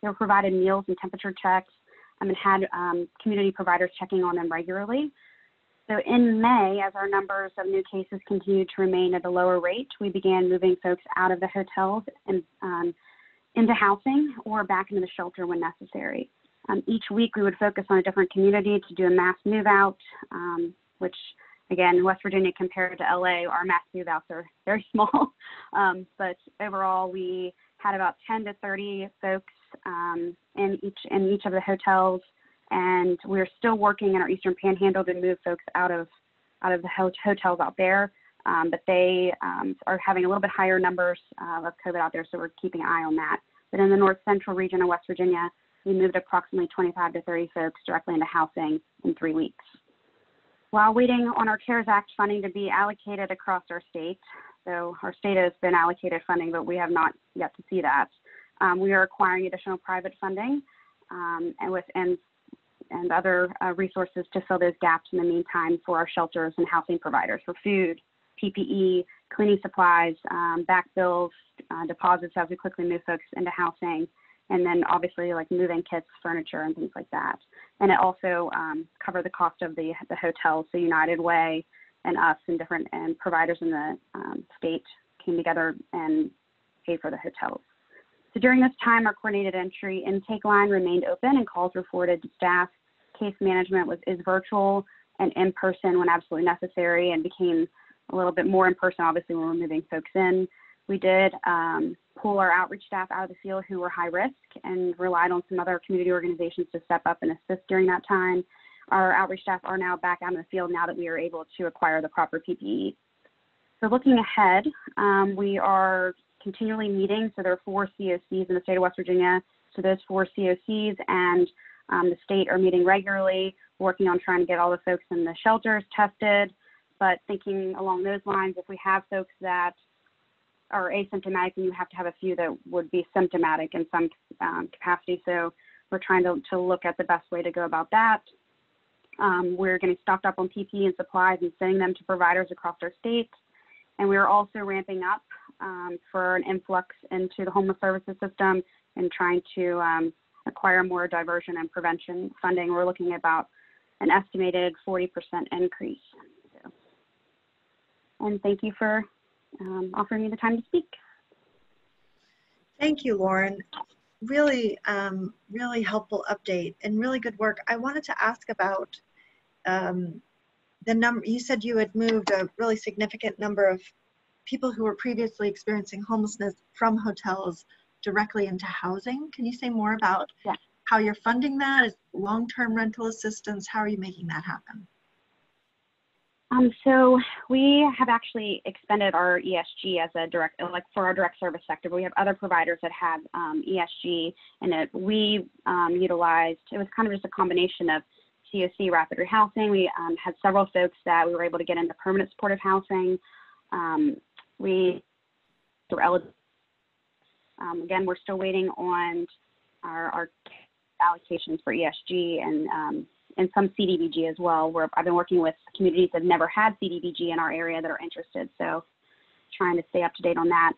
They were provided meals and temperature checks, and had community providers checking on them regularly. So in May, as our numbers of new cases continued to remain at a lower rate, we began moving folks out of the hotels and into housing or back into the shelter when necessary. Each week, we would focus on a different community to do a mass move out, which again, West Virginia compared to LA, our mass move outs are very small. But overall, we had about 10 to 30 folks in each of the hotels, and we're still working in our Eastern Panhandle to move folks out of the hotels out there. but they are having a little bit higher numbers of COVID out there, so we're keeping an eye on that. But in the North Central region of West Virginia, we moved approximately 25 to 30 folks directly into housing in 3 weeks. While waiting on our CARES Act funding to be allocated across our state, so our state has been allocated funding, but we have not yet to see that. We are acquiring additional private funding and other resources to fill those gaps in the meantime for our shelters and housing providers for food, PPE, cleaning supplies, back bills, deposits as we quickly move folks into housing, and then obviously like moving kits, furniture, and things like that. And it also covered the cost of the hotels. So United Way and us and providers in the state came together and paid for the hotels. So during this time, our coordinated entry intake line remained open and calls were forwarded to staff. Case management is virtual and in person when absolutely necessary, and became a little bit more in person, obviously, when we're moving folks in. We did pull our outreach staff out of the field who were high risk and relied on some other community organizations to step up and assist during that time. Our outreach staff are now back out in the field now that we are able to acquire the proper PPE. So looking ahead, we are continually meeting. So there are 4 COCs in the state of West Virginia. So those 4 COCs and the state are meeting regularly, working on trying to get all the folks in the shelters tested. But thinking along those lines, if we have folks that are asymptomatic, then you have to have a few that would be symptomatic in some capacity. So we're trying to look at the best way to go about that. We're getting stocked up on PPE and supplies and sending them to providers across our state. And we're also ramping up for an influx into the homeless services system and trying to acquire more diversion and prevention funding. We're looking at about an estimated 40% increase. So, and thank you for offering me the time to speak. Thank you, Lauren. Really, really helpful update and really good work. I wanted to ask about the number. You said you had moved a really significant number of people who were previously experiencing homelessness from hotels directly into housing. Can you say more about how you're funding that? Is long-term rental assistance? How are you making that happen? So we have actually expended our ESG as a direct, like for our direct service sector, but we have other providers that have ESG, and we utilized, it was kind of just a combination of COC rapid rehousing. We had several folks that we were able to get into permanent supportive housing. We were eligible. Again, we're still waiting on our allocations for ESG and some CDBG as well, where I've been working with communities that have never had CDBG in our area that are interested. So trying to stay up to date on that.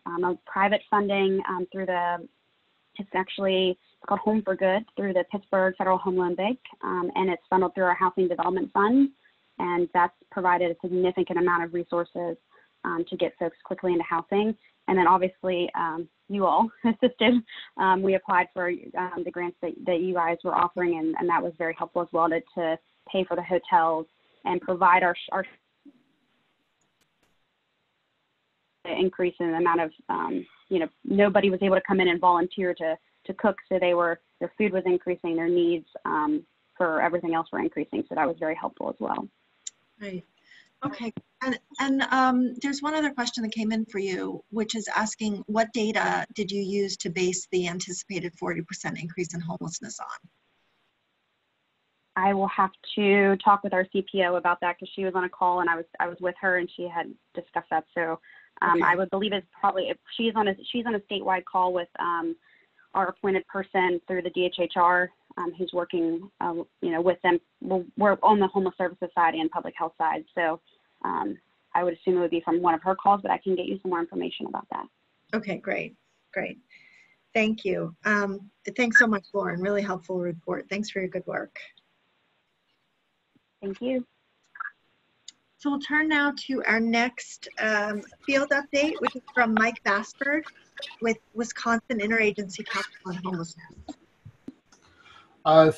Private funding through it's called Home for Good through the Pittsburgh Federal Home Loan Bank, and it's funneled through our Housing Development Fund. And that's provided a significant amount of resources to get folks quickly into housing. And then obviously you all assisted. We applied for the grants that you guys were offering, and that was very helpful as well to pay for the hotels and provide our increase in the amount of, nobody was able to come in and volunteer to cook, so their food was increasing, their needs for everything else were increasing, so that was very helpful as well. Right. Okay, and there's one other question that came in for you, which is asking what data did you use to base the anticipated 40% increase in homelessness on? I will have to talk with our CPO about that because she was on a call and I was with her and she had discussed that. So okay. I would believe it's probably, if she's on a statewide call with our appointed person through the DHHR, who's working, with them. We're on the homeless services side and public health side. So I would assume it would be from one of her calls, but I can get you some more information about that. Okay, great. Thank you. Thanks so much, Lauren. Really helpful report. Thanks for your good work. Thank you. So we'll turn now to our next field update, which is from Mike Bassford with Wisconsin Interagency Council on Homelessness.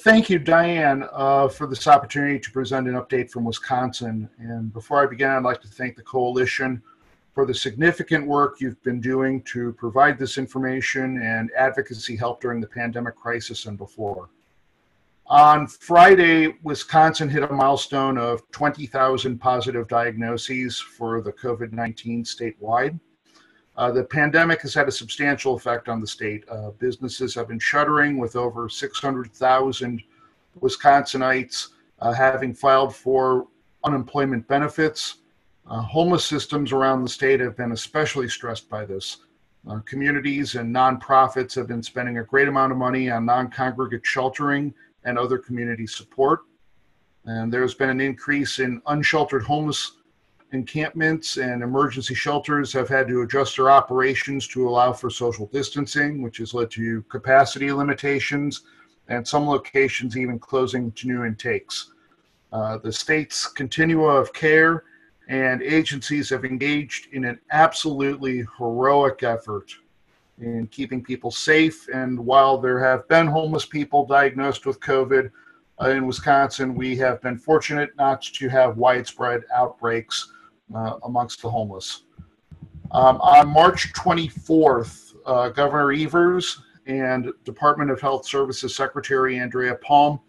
Thank you, Diane, for this opportunity to present an update from Wisconsin. And before I begin, I'd like to thank the Coalition for the significant work you've been doing to provide this information and advocacy help during the pandemic crisis and before. On Friday, Wisconsin hit a milestone of 20,000 positive diagnoses for the COVID-19 statewide. The pandemic has had a substantial effect on the state. Businesses have been shuttering, with over 600,000 Wisconsinites having filed for unemployment benefits. Homeless systems around the state have been especially stressed by this. Communities and nonprofits have been spending a great amount of money on non-congregate sheltering and other community support. And there's been an increase in unsheltered homeless encampments, and emergency shelters have had to adjust their operations to allow for social distancing, which has led to capacity limitations and some locations even closing to new intakes. The state's continuum of care and agencies have engaged in an absolutely heroic effort in keeping people safe. And while there have been homeless people diagnosed with COVID in Wisconsin, we have been fortunate not to have widespread outbreaks amongst the homeless. On March 24th, Governor Evers and Department of Health Services Secretary Andrea Palm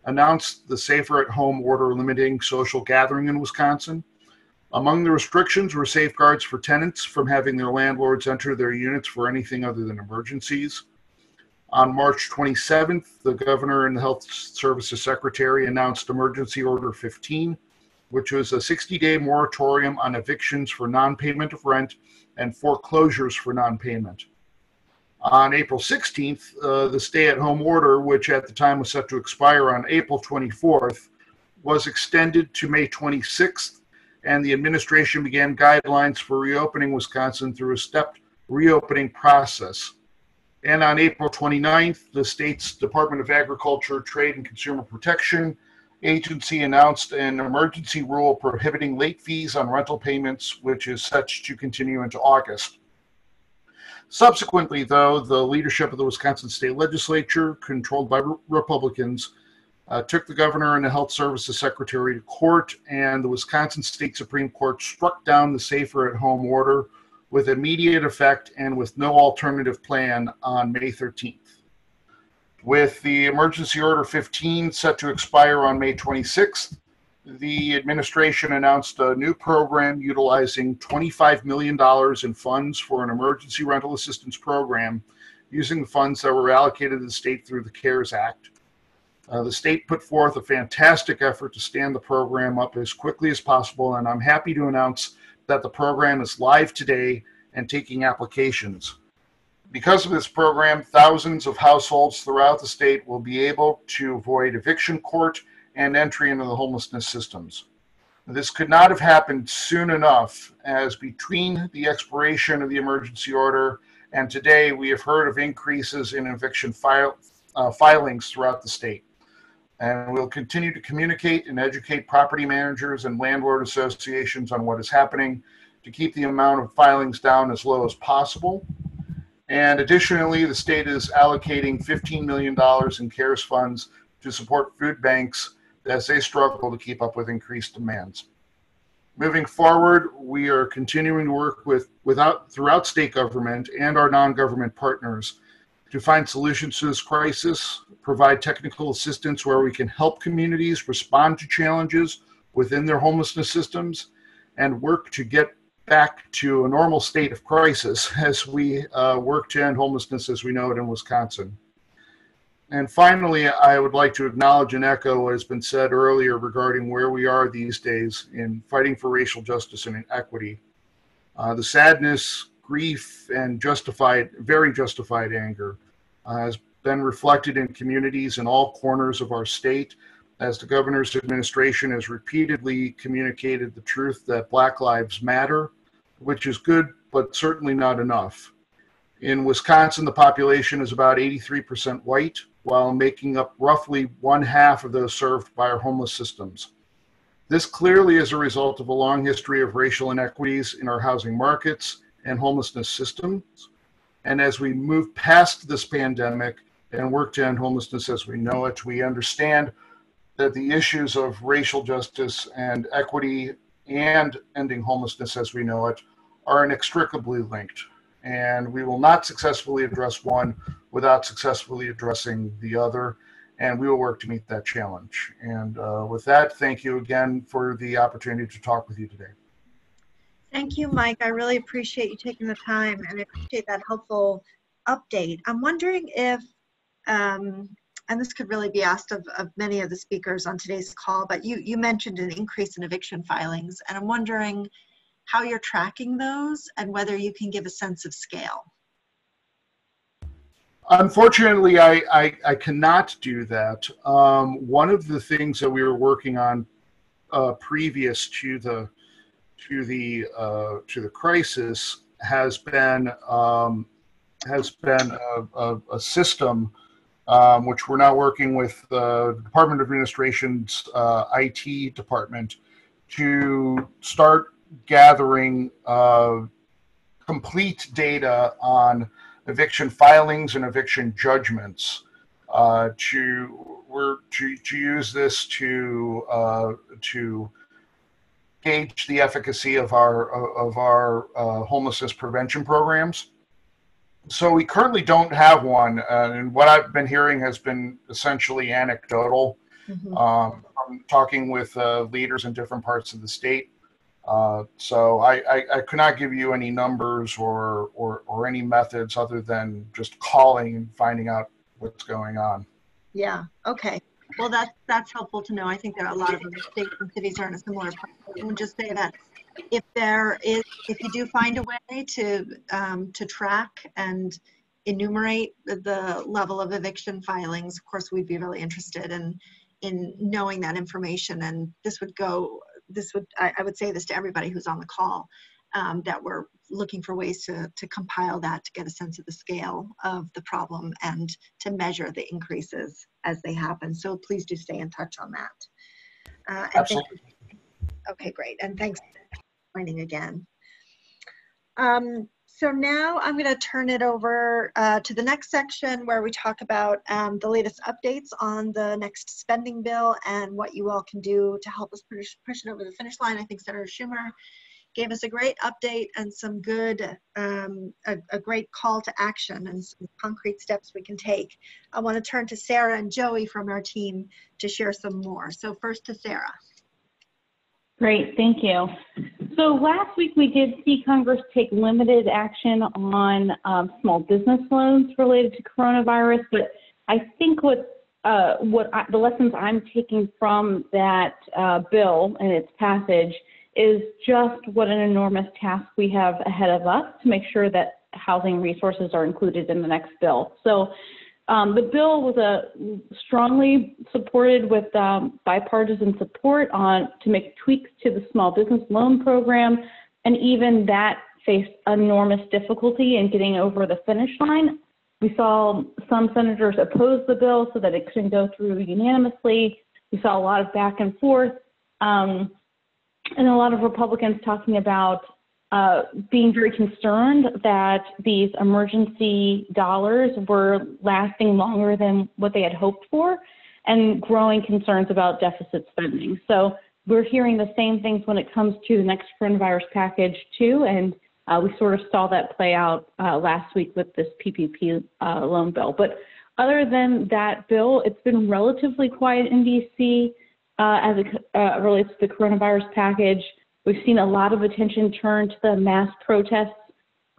announced the Safer at Home order limiting social gathering in Wisconsin. Among the restrictions were safeguards for tenants from having their landlords enter their units for anything other than emergencies. On March 27th, the governor and the Health Services Secretary announced Emergency Order 15, which was a 60-day moratorium on evictions for non-payment of rent and foreclosures for non-payment. On April 16th, the stay-at-home order, which at the time was set to expire on April 24th, was extended to May 26th, and the administration began guidelines for reopening Wisconsin through a stepped reopening process. And on April 29th, the state's Department of Agriculture, Trade, and Consumer Protection agency announced an emergency rule prohibiting late fees on rental payments, which is set to continue into August. Subsequently, though, the leadership of the Wisconsin State Legislature, controlled by Republicans, took the governor and the Health Services Secretary to court, and the Wisconsin State Supreme Court struck down the Safer at Home order with immediate effect and with no alternative plan on May 13th. With the Emergency Order 15 set to expire on May 26th, the administration announced a new program utilizing $25 million in funds for an emergency rental assistance program using the funds that were allocated to the state through the CARES Act. The state put forth a fantastic effort to stand the program up as quickly as possible, and I'm happy to announce that the program is live today and taking applications. Because of this program, thousands of households throughout the state will be able to avoid eviction court and entry into the homelessness systems. This could not have happened soon enough, as between the expiration of the emergency order and today, we have heard of increases in eviction filings throughout the state. And we'll continue to communicate and educate property managers and landlord associations on what is happening to keep the amount of filings down as low as possible. And additionally, the state is allocating $15 million in CARES funds to support food banks as they struggle to keep up with increased demands. Moving forward, we are continuing to work throughout state government and our non-government partners to find solutions to this crisis, provide technical assistance where we can help communities respond to challenges within their homelessness systems, and work to get back to a normal state of crisis as we work to end homelessness as we know it in Wisconsin. And finally, I would like to acknowledge and echo what has been said earlier regarding where we are these days in fighting for racial justice and equity. The sadness, grief, and very justified anger has been reflected in communities in all corners of our state, as the governor's administration has repeatedly communicated the truth that Black lives matter, which is good, but certainly not enough. In Wisconsin, the population is about 83% white, while making up roughly 1/2 of those served by our homeless systems. This clearly is a result of a long history of racial inequities in our housing markets and homelessness systems. And as we move past this pandemic and work to end homelessness as we know it, we understand that the issues of racial justice and equity and ending homelessness as we know it are inextricably linked. And we will not successfully address one without successfully addressing the other. and we will work to meet that challenge. And with that, thank you again for the opportunity to talk with you today. Thank you, Mike. I really appreciate you taking the time, and I appreciate that helpful update. I'm wondering if, and this could really be asked of many of the speakers on today's call, but you mentioned an increase in eviction filings, and I'm wondering how you're tracking those and whether you can give a sense of scale. Unfortunately, I cannot do that. One of the things that we were working on previous to the crisis has been a system which we're now working with the Department of Administration's IT department to start gathering complete data on eviction filings and eviction judgments to use this to gauge the efficacy of our homelessness prevention programs. So we currently don't have one, and what I've been hearing has been essentially anecdotal. I'm talking with leaders in different parts of the state. So I could not give you any numbers or any methods other than just calling and finding out what's going on. Yeah, okay. Well, that's helpful to know. I think that a lot of other states and cities are in a similar place. I would just say that if you do find a way to track and enumerate the level of eviction filings, of course, we'd be really interested in knowing that information. And I would say this to everybody who's on the call, that we're looking for ways to compile that to get a sense of the scale of the problem and to measure the increases as they happen. So please do stay in touch on that. Absolutely. Okay, great. And thanks for joining again. So now I'm going to turn it over to the next section where we talk about the latest updates on the next spending bill and what you all can do to help us push it over the finish line. I think Senator Schumer gave us a great update and some good, a great call to action and some concrete steps we can take. I want to turn to Sarah and Joey from our team to share some more. So first to Sarah. Great, thank you. So last week we did see Congress take limited action on small business loans related to coronavirus, but I think the lessons I'm taking from that bill and its passage is just what an enormous task we have ahead of us to make sure that housing resources are included in the next bill. So the bill was strongly supported with bipartisan support to make tweaks to the small business loan program, and even that faced enormous difficulty in getting over the finish line. We saw some senators oppose the bill so that it couldn't go through unanimously. We saw a lot of back and forth, and a lot of Republicans talking about being very concerned that these emergency dollars were lasting longer than what they had hoped for, and growing concerns about deficit spending. So we're hearing the same things when it comes to the next coronavirus package too, and we sort of saw that play out last week with this PPP loan bill. But other than that bill, it's been relatively quiet in DC as it relates to the coronavirus package. We've seen a lot of attention turned to the mass protests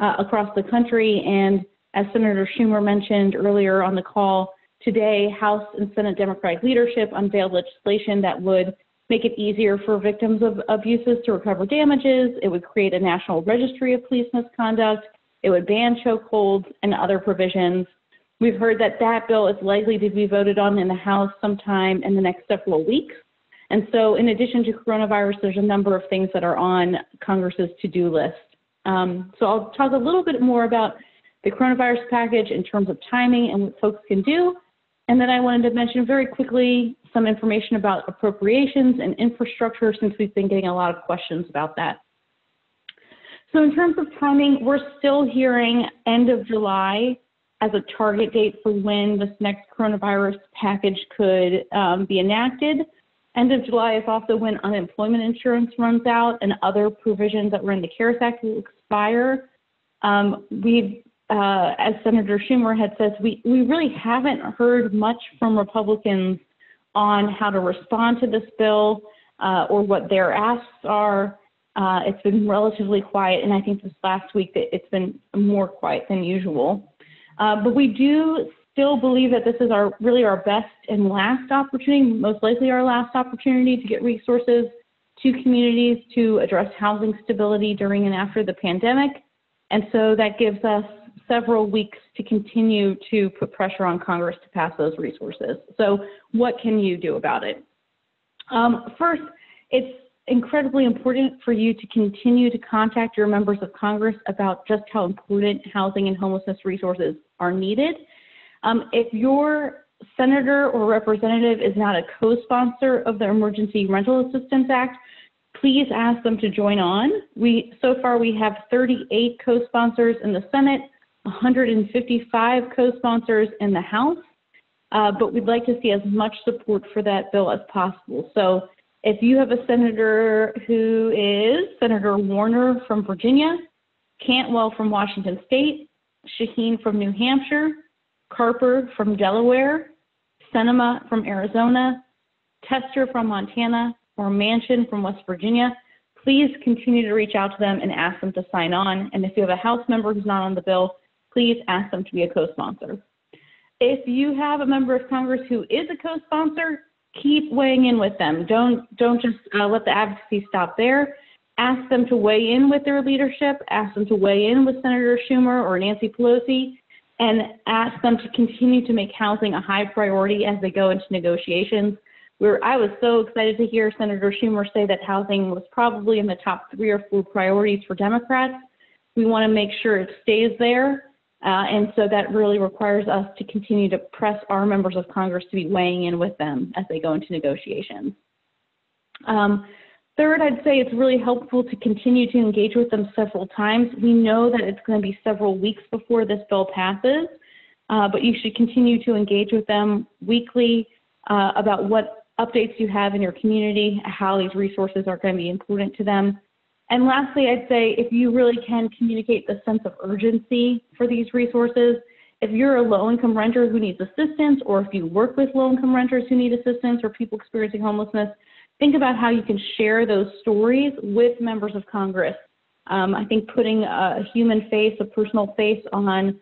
across the country, and as Senator Schumer mentioned earlier on the call today, House and Senate Democratic leadership unveiled legislation that would make it easier for victims of abuses to recover damages. It would create a national registry of police misconduct. It would ban chokeholds and other provisions. We've heard that that bill is likely to be voted on in the House sometime in the next several weeks. And so in addition to coronavirus, there's a number of things that are on Congress's to-do list. So I'll talk a little bit more about the coronavirus package in terms of timing and what folks can do. And then I wanted to mention very quickly some information about appropriations and infrastructure, since we've been getting a lot of questions about that. So in terms of timing, we're still hearing end of July as a target date for when this next coronavirus package could be enacted. End of July is also when unemployment insurance runs out and other provisions that were in the CARES Act will expire. We've as Senator Schumer had said, we really haven't heard much from Republicans on how to respond to this bill or what their asks are. It's been relatively quiet, and I think this last week that it's been more quiet than usual. But we do still believe that this is really our best and last opportunity, most likely our last opportunity to get resources to communities to address housing stability during and after the pandemic. And so that gives us several weeks to continue to put pressure on Congress to pass those resources. So what can you do about it? First, it's incredibly important for you to continue to contact your members of Congress about just how important housing and homelessness resources are needed. If your senator or representative is not a co-sponsor of the Emergency Rental Assistance Act, please ask them to join on. So far we have 38 co-sponsors in the Senate, 155 co-sponsors in the House, but we'd like to see as much support for that bill as possible. So if you have a senator who is Senator Warner from Virginia, Cantwell from Washington State, Shaheen from New Hampshire, Carper from Delaware, Sinema from Arizona, Tester from Montana, or Manchin from West Virginia, please continue to reach out to them and ask them to sign on. And if you have a House member who's not on the bill, please ask them to be a co-sponsor. If you have a member of Congress who is a co-sponsor, keep weighing in with them. Don't just let the advocacy stop there. Ask them to weigh in with their leadership, ask them to weigh in with Senator Schumer or Nancy Pelosi, and ask them to continue to make housing a high priority as they go into negotiations. I was so excited to hear Senator Schumer say that housing was probably in the top 3 or 4 priorities for Democrats. We want to make sure it stays there. And so that really requires us to continue to press our members of Congress to be weighing in with them as they go into negotiations. Third, I'd say it's really helpful to continue to engage with them several times. We know that it's going to be several weeks before this bill passes, but you should continue to engage with them weekly about what updates you have in your community, how these resources are going to be important to them. And lastly, I'd say if you really can communicate the sense of urgency for these resources, if you're a low-income renter who needs assistance, or if you work with low-income renters who need assistance or people experiencing homelessness, think about how you can share those stories with members of Congress. I think putting a human face, a personal face on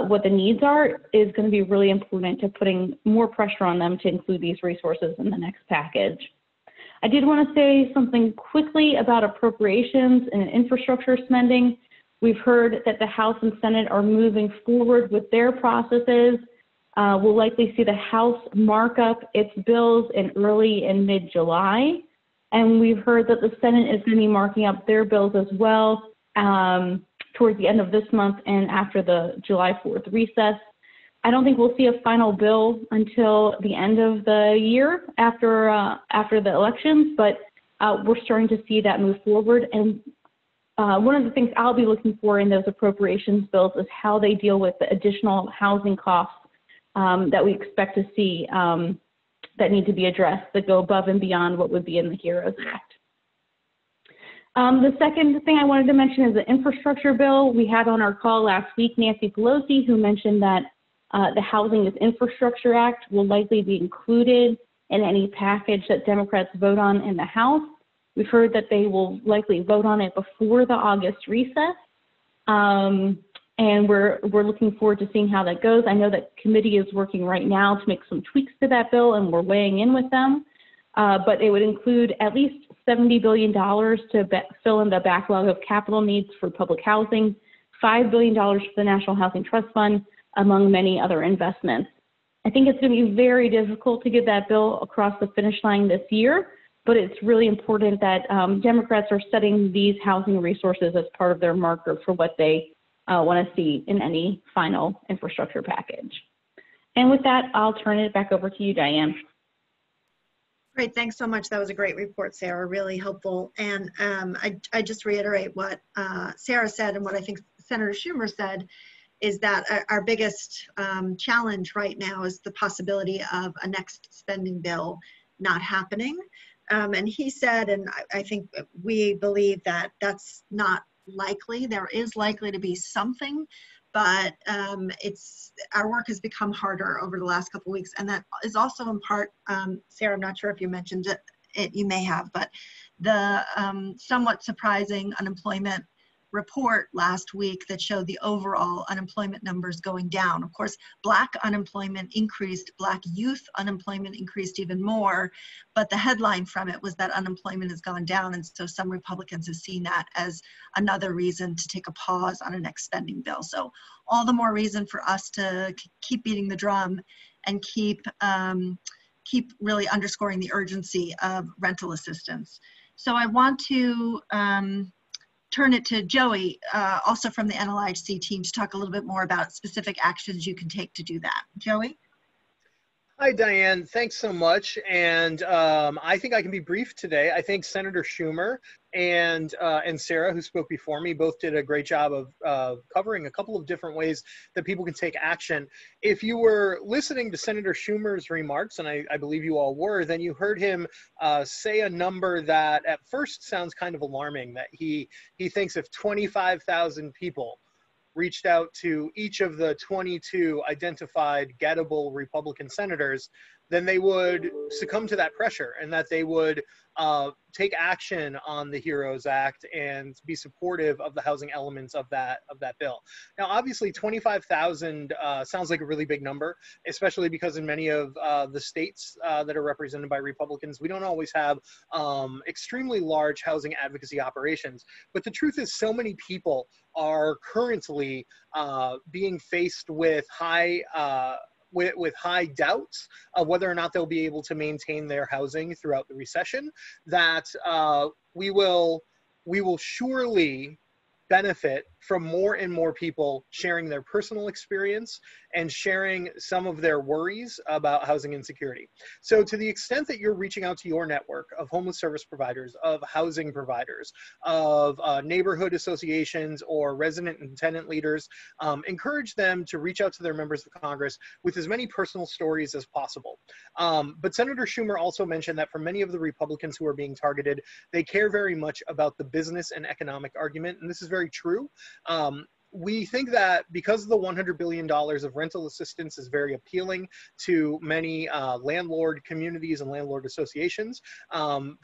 what the needs are is going to be really important to putting more pressure on them to include these resources in the next package. I did want to say something quickly about appropriations and infrastructure spending. We've heard that the House and Senate are moving forward with their processes. We'll likely see the House mark up its bills in early and mid-July. And we've heard that the Senate is going to be marking up their bills as well towards the end of this month and after the July 4th recess. I don't think we'll see a final bill until the end of the year after the elections, but we're starting to see that move forward. And one of the things I'll be looking for in those appropriations bills is how they deal with the additional housing costs that we expect to see that need to be addressed, that go above and beyond what would be in the HEROES Act. The second thing I wanted to mention is the infrastructure bill. We had on our call last week Nancy Pelosi, who mentioned that the Housing is Infrastructure Act will likely be included in any package that Democrats vote on in the House. We've heard that they will likely vote on it before the August recess. And we're looking forward to seeing how that goes. I know that committee is working right now to make some tweaks to that bill, and we're weighing in with them. But it would include at least $70 billion to fill in the backlog of capital needs for public housing, $5 billion for the National Housing Trust Fund, among many other investments. I think it's going to be very difficult to get that bill across the finish line this year, but it's really important that Democrats are setting these housing resources as part of their marker for what they want to see in any final infrastructure package. And with that, I'll turn it back over to you, Diane. Great, thanks so much. That was a great report, Sarah, really helpful. And I just reiterate what Sarah said and what I think Senator Schumer said, is that our biggest challenge right now is the possibility of a next spending bill not happening. And he said, and I think we believe that that's not likely. There is likely to be something, but our work has become harder over the last couple of weeks. And that is also in part, Sarah, I'm not sure if you mentioned it, you may have, but the somewhat surprising unemployment report last week that showed the overall unemployment numbers going down. Of course, Black unemployment increased, Black youth unemployment increased even more, but the headline from it was that unemployment has gone down, and so some Republicans have seen that as another reason to take a pause on a next spending bill. So all the more reason for us to keep beating the drum and keep really underscoring the urgency of rental assistance. So I want to turn it to Joey, also from the NLIHC team, to talk a little bit more about specific actions you can take to do that. Joey? Hi, Diane. Thanks so much. And I think I can be brief today. I think Senator Schumer and Sarah, who spoke before me, both did a great job of covering a couple of different ways that people can take action. If you were listening to Senator Schumer's remarks, and I believe you all were, then you heard him say a number that at first sounds kind of alarming, that he thinks if 25,000 people reached out to each of the 22 identified gettable Republican senators, then they would succumb to that pressure, and that they would take action on the HEROES Act and be supportive of the housing elements of that bill. Now, obviously, 25,000 sounds like a really big number, especially because in many of the states that are represented by Republicans, we don't always have extremely large housing advocacy operations. But the truth is, so many people are currently being faced with high doubts of whether or not they'll be able to maintain their housing throughout the recession, that we will surely benefit from more and more people sharing their personal experience and sharing some of their worries about housing insecurity. So to the extent that you're reaching out to your network of homeless service providers, of housing providers, of neighborhood associations or resident and tenant leaders, encourage them to reach out to their members of Congress with as many personal stories as possible. But Senator Schumer also mentioned that for many of the Republicans who are being targeted, they care very much about the business and economic argument, and this is very true. We think that because the $100 billion of rental assistance is very appealing to many landlord communities and landlord associations,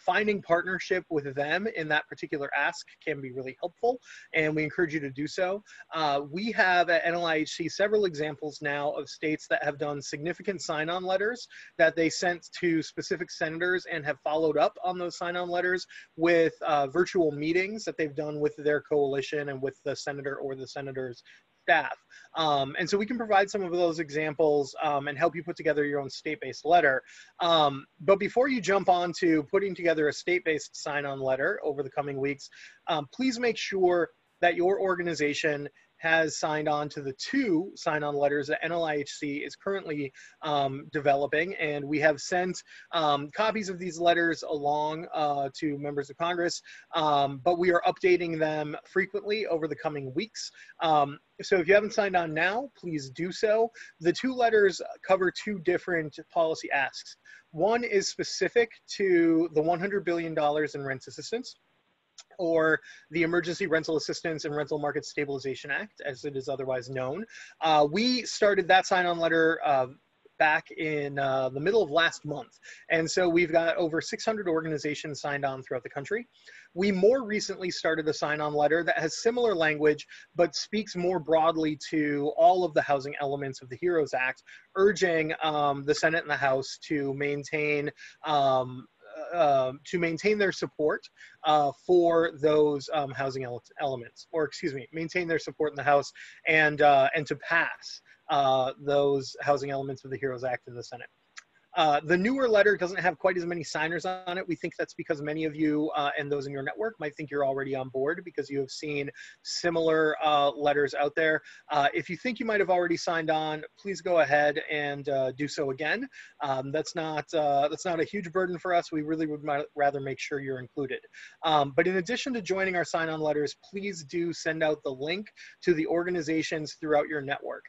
finding partnership with them in that particular ask can be really helpful, and we encourage you to do so. We have at NLIHC several examples now of states that have done significant sign-on letters that they sent to specific senators and have followed up on those sign-on letters with virtual meetings that they've done with their coalition and with the senator or the senator's staff. And so we can provide some of those examples and help you put together your own state-based letter. But before you jump on to putting together a state-based sign-on letter over the coming weeks, please make sure that your organization has signed on to the 2 sign-on letters that NLIHC is currently developing, and we have sent copies of these letters along to members of Congress, but we are updating them frequently over the coming weeks. So if you haven't signed on now, please do so. The 2 letters cover 2 different policy asks. One is specific to the $100 billion in rent assistance, or the Emergency Rental Assistance and Rental Market Stabilization Act, as it is otherwise known. We started that sign-on letter back in the middle of last month. And so we've got over 600 organizations signed on throughout the country. We more recently started a sign-on letter that has similar language, but speaks more broadly to all of the housing elements of the HEROES Act, urging the Senate and the House to maintain their support for those housing elements, or excuse me, maintain their support in the House and to pass those housing elements of the HEROES Act in the Senate. The newer letter doesn't have quite as many signers on it. We think that's because many of you and those in your network might think you're already on board because you have seen similar letters out there. If you think you might have already signed on, please go ahead and do so again. That's not a huge burden for us. We really would rather make sure you're included. But in addition to joining our sign-on letters, please do send out the link to the organizations throughout your network.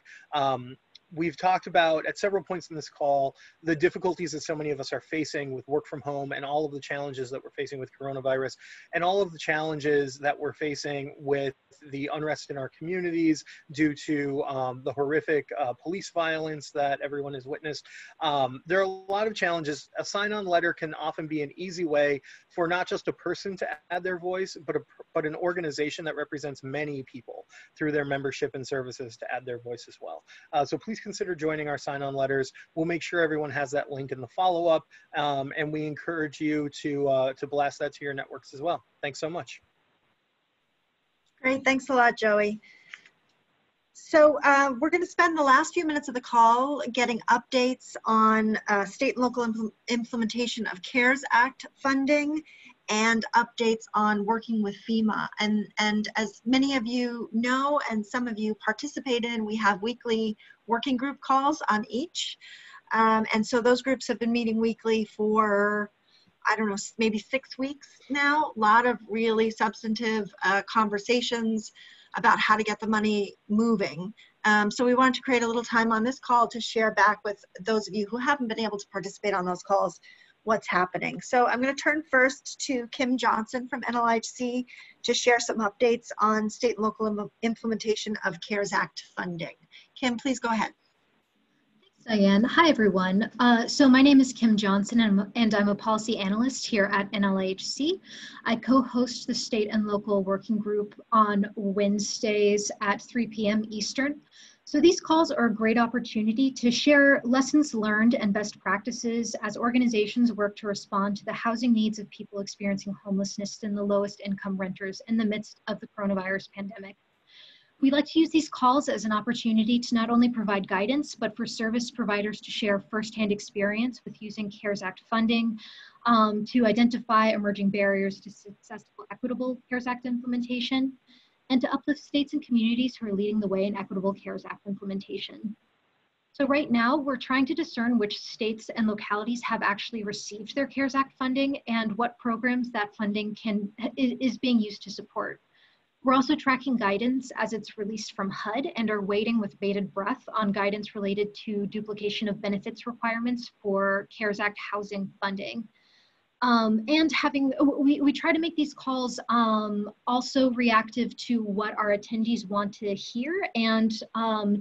we've talked about at several points in this call the difficulties that so many of us are facing with work from home and all of the challenges that we're facing with coronavirus and all of the challenges that we're facing with the unrest in our communities due to the horrific police violence that everyone has witnessed. There are a lot of challenges. A sign-on letter can often be an easy way for not just a person to add their voice, but an organization that represents many people through their membership and services to add their voice as well. So please consider joining our sign-on letters. We'll make sure everyone has that link in the follow-up, and we encourage you to blast that to your networks as well. Thanks so much. Great, thanks a lot, Joey. So we're going to spend the last few minutes of the call getting updates on state and local implementation of CARES Act funding and updates on working with FEMA. And as many of you know, and some of you participate in, we have weekly working group calls on each. And so those groups have been meeting weekly for, I don't know, maybe 6 weeks now. A lot of really substantive conversations about how to get the money moving. So we wanted to create a little time on this call to share back with those of you who haven't been able to participate on those calls what's happening. So I'm going to turn first to Kim Johnson from NLHC to share some updates on state and local implementation of CARES Act funding. Kim, please go ahead. Diane. Hi, everyone. So my name is Kim Johnson, and I'm a policy analyst here at NLHC. I co-host the State and Local Working Group on Wednesdays at 3 p.m. Eastern. So these calls are a great opportunity to share lessons learned and best practices as organizations work to respond to the housing needs of people experiencing homelessness and the lowest income renters in the midst of the coronavirus pandemic. We like to use these calls as an opportunity to not only provide guidance, but for service providers to share firsthand experience with using CARES Act funding, to identify emerging barriers to successful equitable CARES Act implementation, and to uplift states and communities who are leading the way in equitable CARES Act implementation. So right now, we're trying to discern which states and localities have actually received their CARES Act funding and what programs that funding is being used to support. We're also tracking guidance as it's released from HUD and are waiting with bated breath on guidance related to duplication of benefits requirements for CARES Act housing funding. We try to make these calls also reactive to what our attendees want to hear and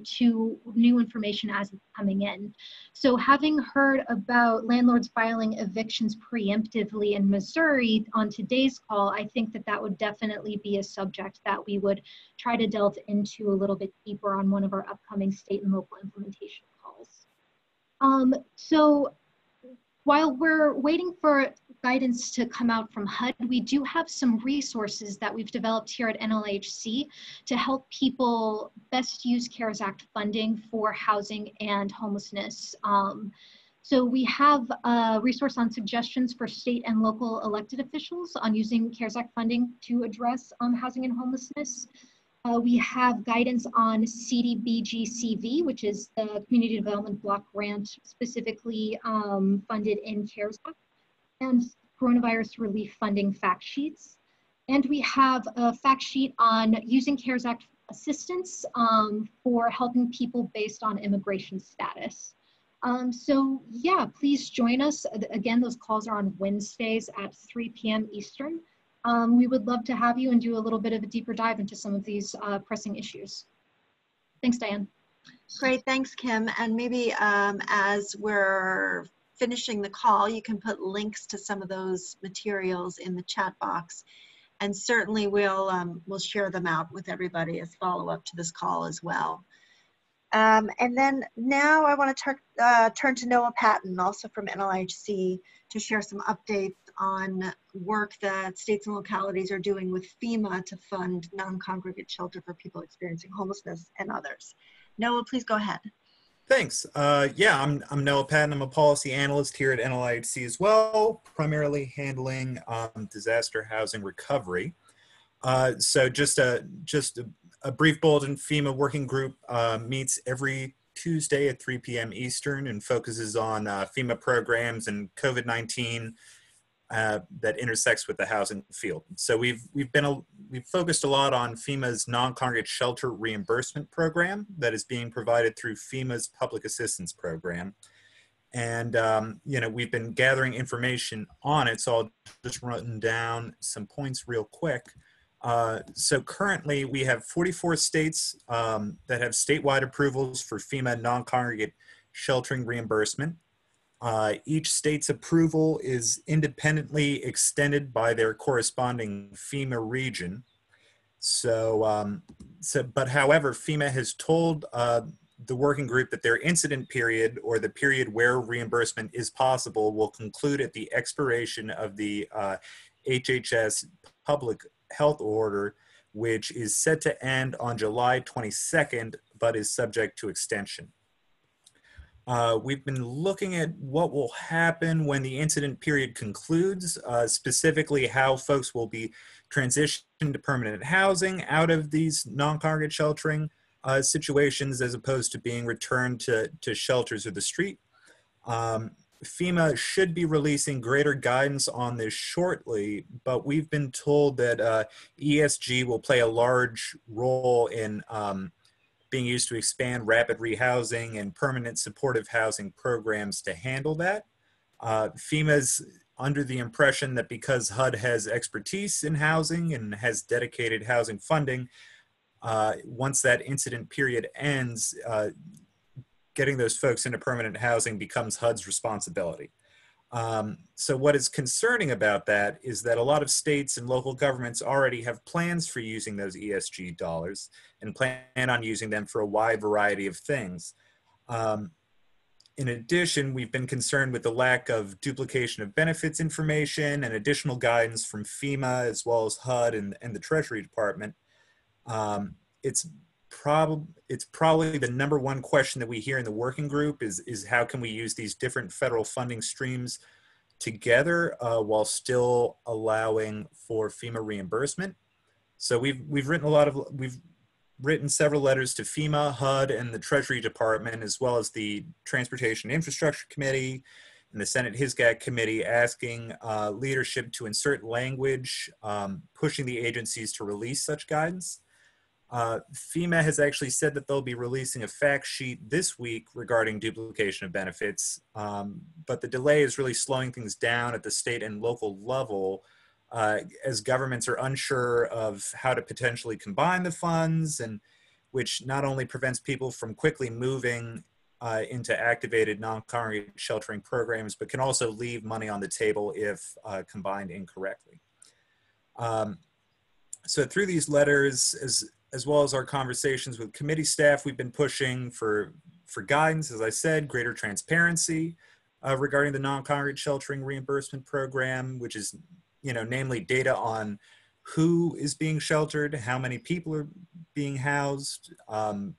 to new information as it's coming in. So having heard about landlords filing evictions preemptively in Missouri on today's call, I think that that would definitely be a subject that we would try to delve into a little bit deeper on one of our upcoming state and local implementation calls. So while we're waiting for guidance to come out from HUD, we do have some resources that we've developed here at NLHC to help people best use CARES Act funding for housing and homelessness. So we have a resource on suggestions for state and local elected officials on using CARES Act funding to address housing and homelessness. We have guidance on CDBG-CV, which is the Community Development Block Grant specifically funded in CARES Act, and coronavirus relief funding fact sheets. And we have a fact sheet on using CARES Act assistance for helping people based on immigration status. So yeah, please join us. Again, those calls are on Wednesdays at 3 p.m. Eastern. We would love to have you and do a little bit of a deeper dive into some of these pressing issues. Thanks, Diane. Great, thanks, Kim. And maybe as we're finishing the call, you can put links to some of those materials in the chat box. And certainly we'll share them out with everybody as follow-up to this call as well. And then now I want to turn to Noah Patton, also from NLHC, to share some updates on work that states and localities are doing with FEMA to fund non-congregate shelter for people experiencing homelessness and others. Noah, please go ahead. Thanks. Yeah, I'm Noah Patton. I'm a policy analyst here at NLHC as well, primarily handling disaster housing recovery. So just a brief bulletin. FEMA working group meets every Tuesday at 3 p.m. Eastern and focuses on FEMA programs and COVID-19 that intersects with the housing field. So we've focused a lot on FEMA's non-congregate shelter reimbursement program that is being provided through FEMA's public assistance program. And, we've been gathering information on it, so I'll just run down some points real quick. So currently we have 44 states that have statewide approvals for FEMA non-congregate sheltering reimbursement. Each state's approval is independently extended by their corresponding FEMA region. But however, FEMA has told the working group that their incident period, or the period where reimbursement is possible, will conclude at the expiration of the HHS public health order, which is set to end on July 22nd, but is subject to extension. We've been looking at what will happen when the incident period concludes, specifically how folks will be transitioned to permanent housing out of these non-congregate sheltering situations, as opposed to being returned to shelters or the street. FEMA should be releasing greater guidance on this shortly, but we've been told that ESG will play a large role in being used to expand rapid rehousing and permanent supportive housing programs to handle that. FEMA's under the impression that because HUD has expertise in housing and has dedicated housing funding, once that incident period ends, getting those folks into permanent housing becomes HUD's responsibility. So what is concerning about that is that a lot of states and local governments already have plans for using those ESG dollars and plan on using them for a wide variety of things. In addition, we've been concerned with the lack of duplication of benefits information and additional guidance from FEMA as well as HUD and the Treasury Department. It's probably the number one question that we hear in the working group is how can we use these different federal funding streams together while still allowing for FEMA reimbursement. So we've written several letters to FEMA, HUD, and the Treasury Department, as well as the Transportation Infrastructure Committee and the Senate HISGAC Committee, asking leadership to insert language pushing the agencies to release such guidance. FEMA has actually said that they'll be releasing a fact sheet this week regarding duplication of benefits, but the delay is really slowing things down at the state and local level as governments are unsure of how to potentially combine the funds, and which not only prevents people from quickly moving into activated non-congregate sheltering programs, but can also leave money on the table if combined incorrectly. So through these letters, as well as our conversations with committee staff, we've been pushing for guidance, as I said, greater transparency regarding the non-congregate sheltering reimbursement program, which is, namely data on who is being sheltered, how many people are being housed,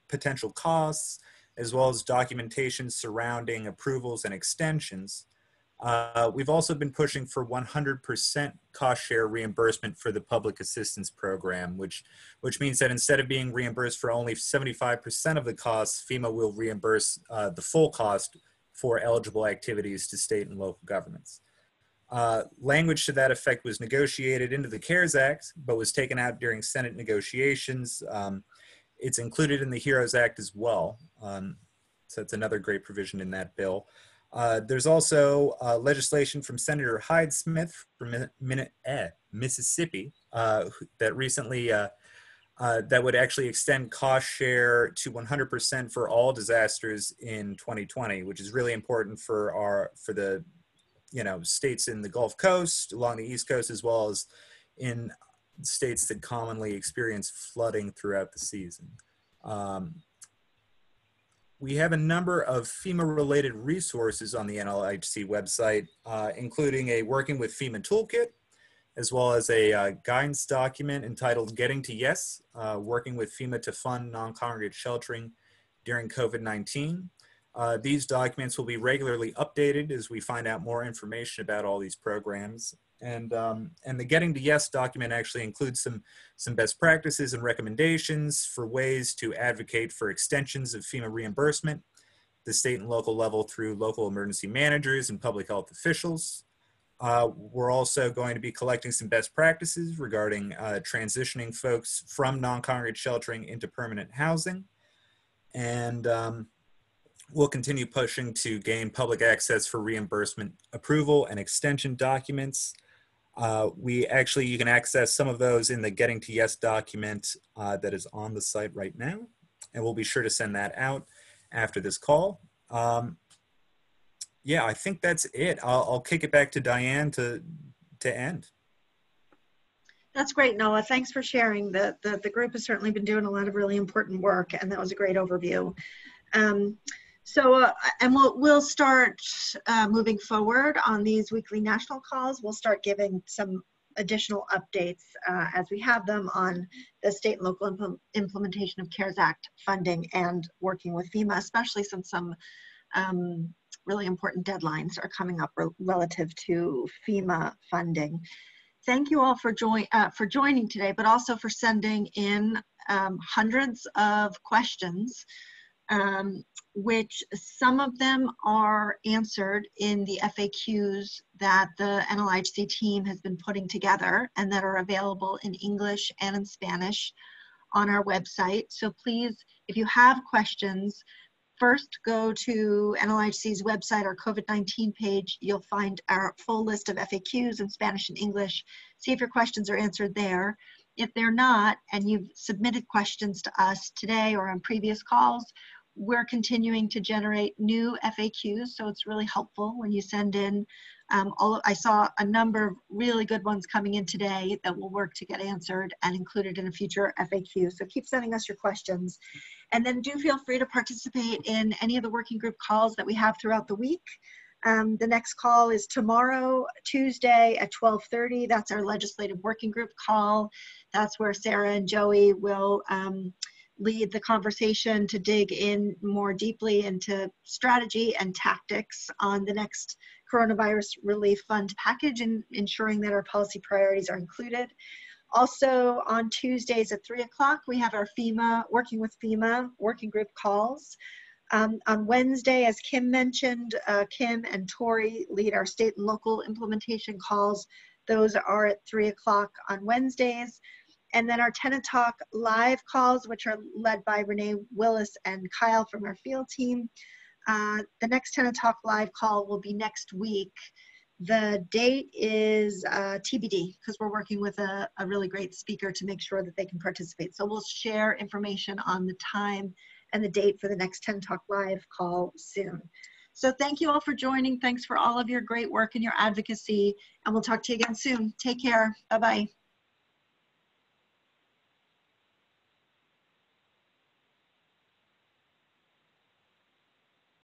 potential costs, as well as documentation surrounding approvals and extensions. We've also been pushing for 100% cost share reimbursement for the public assistance program, which means that instead of being reimbursed for only 75% of the costs, FEMA will reimburse the full cost for eligible activities to state and local governments. Language to that effect was negotiated into the CARES Act, but was taken out during Senate negotiations. It's included in the HEROES Act as well. So it's another great provision in that bill. There's also legislation from Senator Hyde-Smith from Mississippi that recently, that would actually extend cost share to 100% for all disasters in 2020, which is really important for the states in the Gulf Coast, along the East Coast, as well as in states that commonly experience flooding throughout the season. We have a number of FEMA-related resources on the NLHC website, including a Working with FEMA Toolkit, as well as a guidance document entitled Getting to Yes, Working with FEMA to Fund Non-Congregate Sheltering During COVID-19. These documents will be regularly updated as we find out more information about all these programs. And the Getting to Yes document actually includes some best practices and recommendations for ways to advocate for extensions of FEMA reimbursement, the state and local level through local emergency managers and public health officials. We're also going to be collecting some best practices regarding transitioning folks from non-congregate sheltering into permanent housing. And we'll continue pushing to gain public access for reimbursement approval and extension documents. You can access some of those in the Getting to Yes document that is on the site right now. And we'll be sure to send that out after this call. Yeah, I think that's it. I'll kick it back to Diane to end. That's great, Noah. Thanks for sharing. The group has certainly been doing a lot of really important work, and that was a great overview. And we'll start moving forward on these weekly national calls. We'll start giving some additional updates as we have them on the state and local implementation of CARES Act funding and working with Fema, especially since some really important deadlines are coming up relative to FEMA funding. Thank you all for joining today, but also for sending in hundreds of questions, which some of them are answered in the FAQs that the NLIHC team has been putting together and that are available in English and in Spanish on our website. So please, if you have questions, first go to NLIHC's website, our COVID-19 page. You'll find our full list of FAQs in Spanish and English. See if your questions are answered there. If they're not, and you've submitted questions to us today or on previous calls, we're continuing to generate new FAQs, so it's really helpful when you send in I saw a number of really good ones coming in today that will work to get answered and included in a future FAQ. So keep sending us your questions. And then do feel free to participate in any of the working group calls that we have throughout the week. The next call is tomorrow, Tuesday at 12:30. That's our legislative working group call. That's where Sarah and Joey will lead the conversation to dig in more deeply into strategy and tactics on the next coronavirus relief fund package and ensuring that our policy priorities are included. Also on Tuesdays at 3 o'clock, we have our FEMA, working with FEMA working group calls. On Wednesday, as Kim mentioned, Kim and Tori lead our state and local implementation calls. Those are at 3 o'clock on Wednesdays. And then our Tenant Talk live calls, which are led by Renee Willis and Kyle from our field team. The next Tenant Talk live call will be next week. The date is TBD because we're working with a really great speaker to make sure that they can participate. So we'll share information on the time and the date for the next Tenant Talk live call soon. So thank you all for joining. Thanks for all of your great work and your advocacy. And we'll talk to you again soon. Take care. Bye-bye.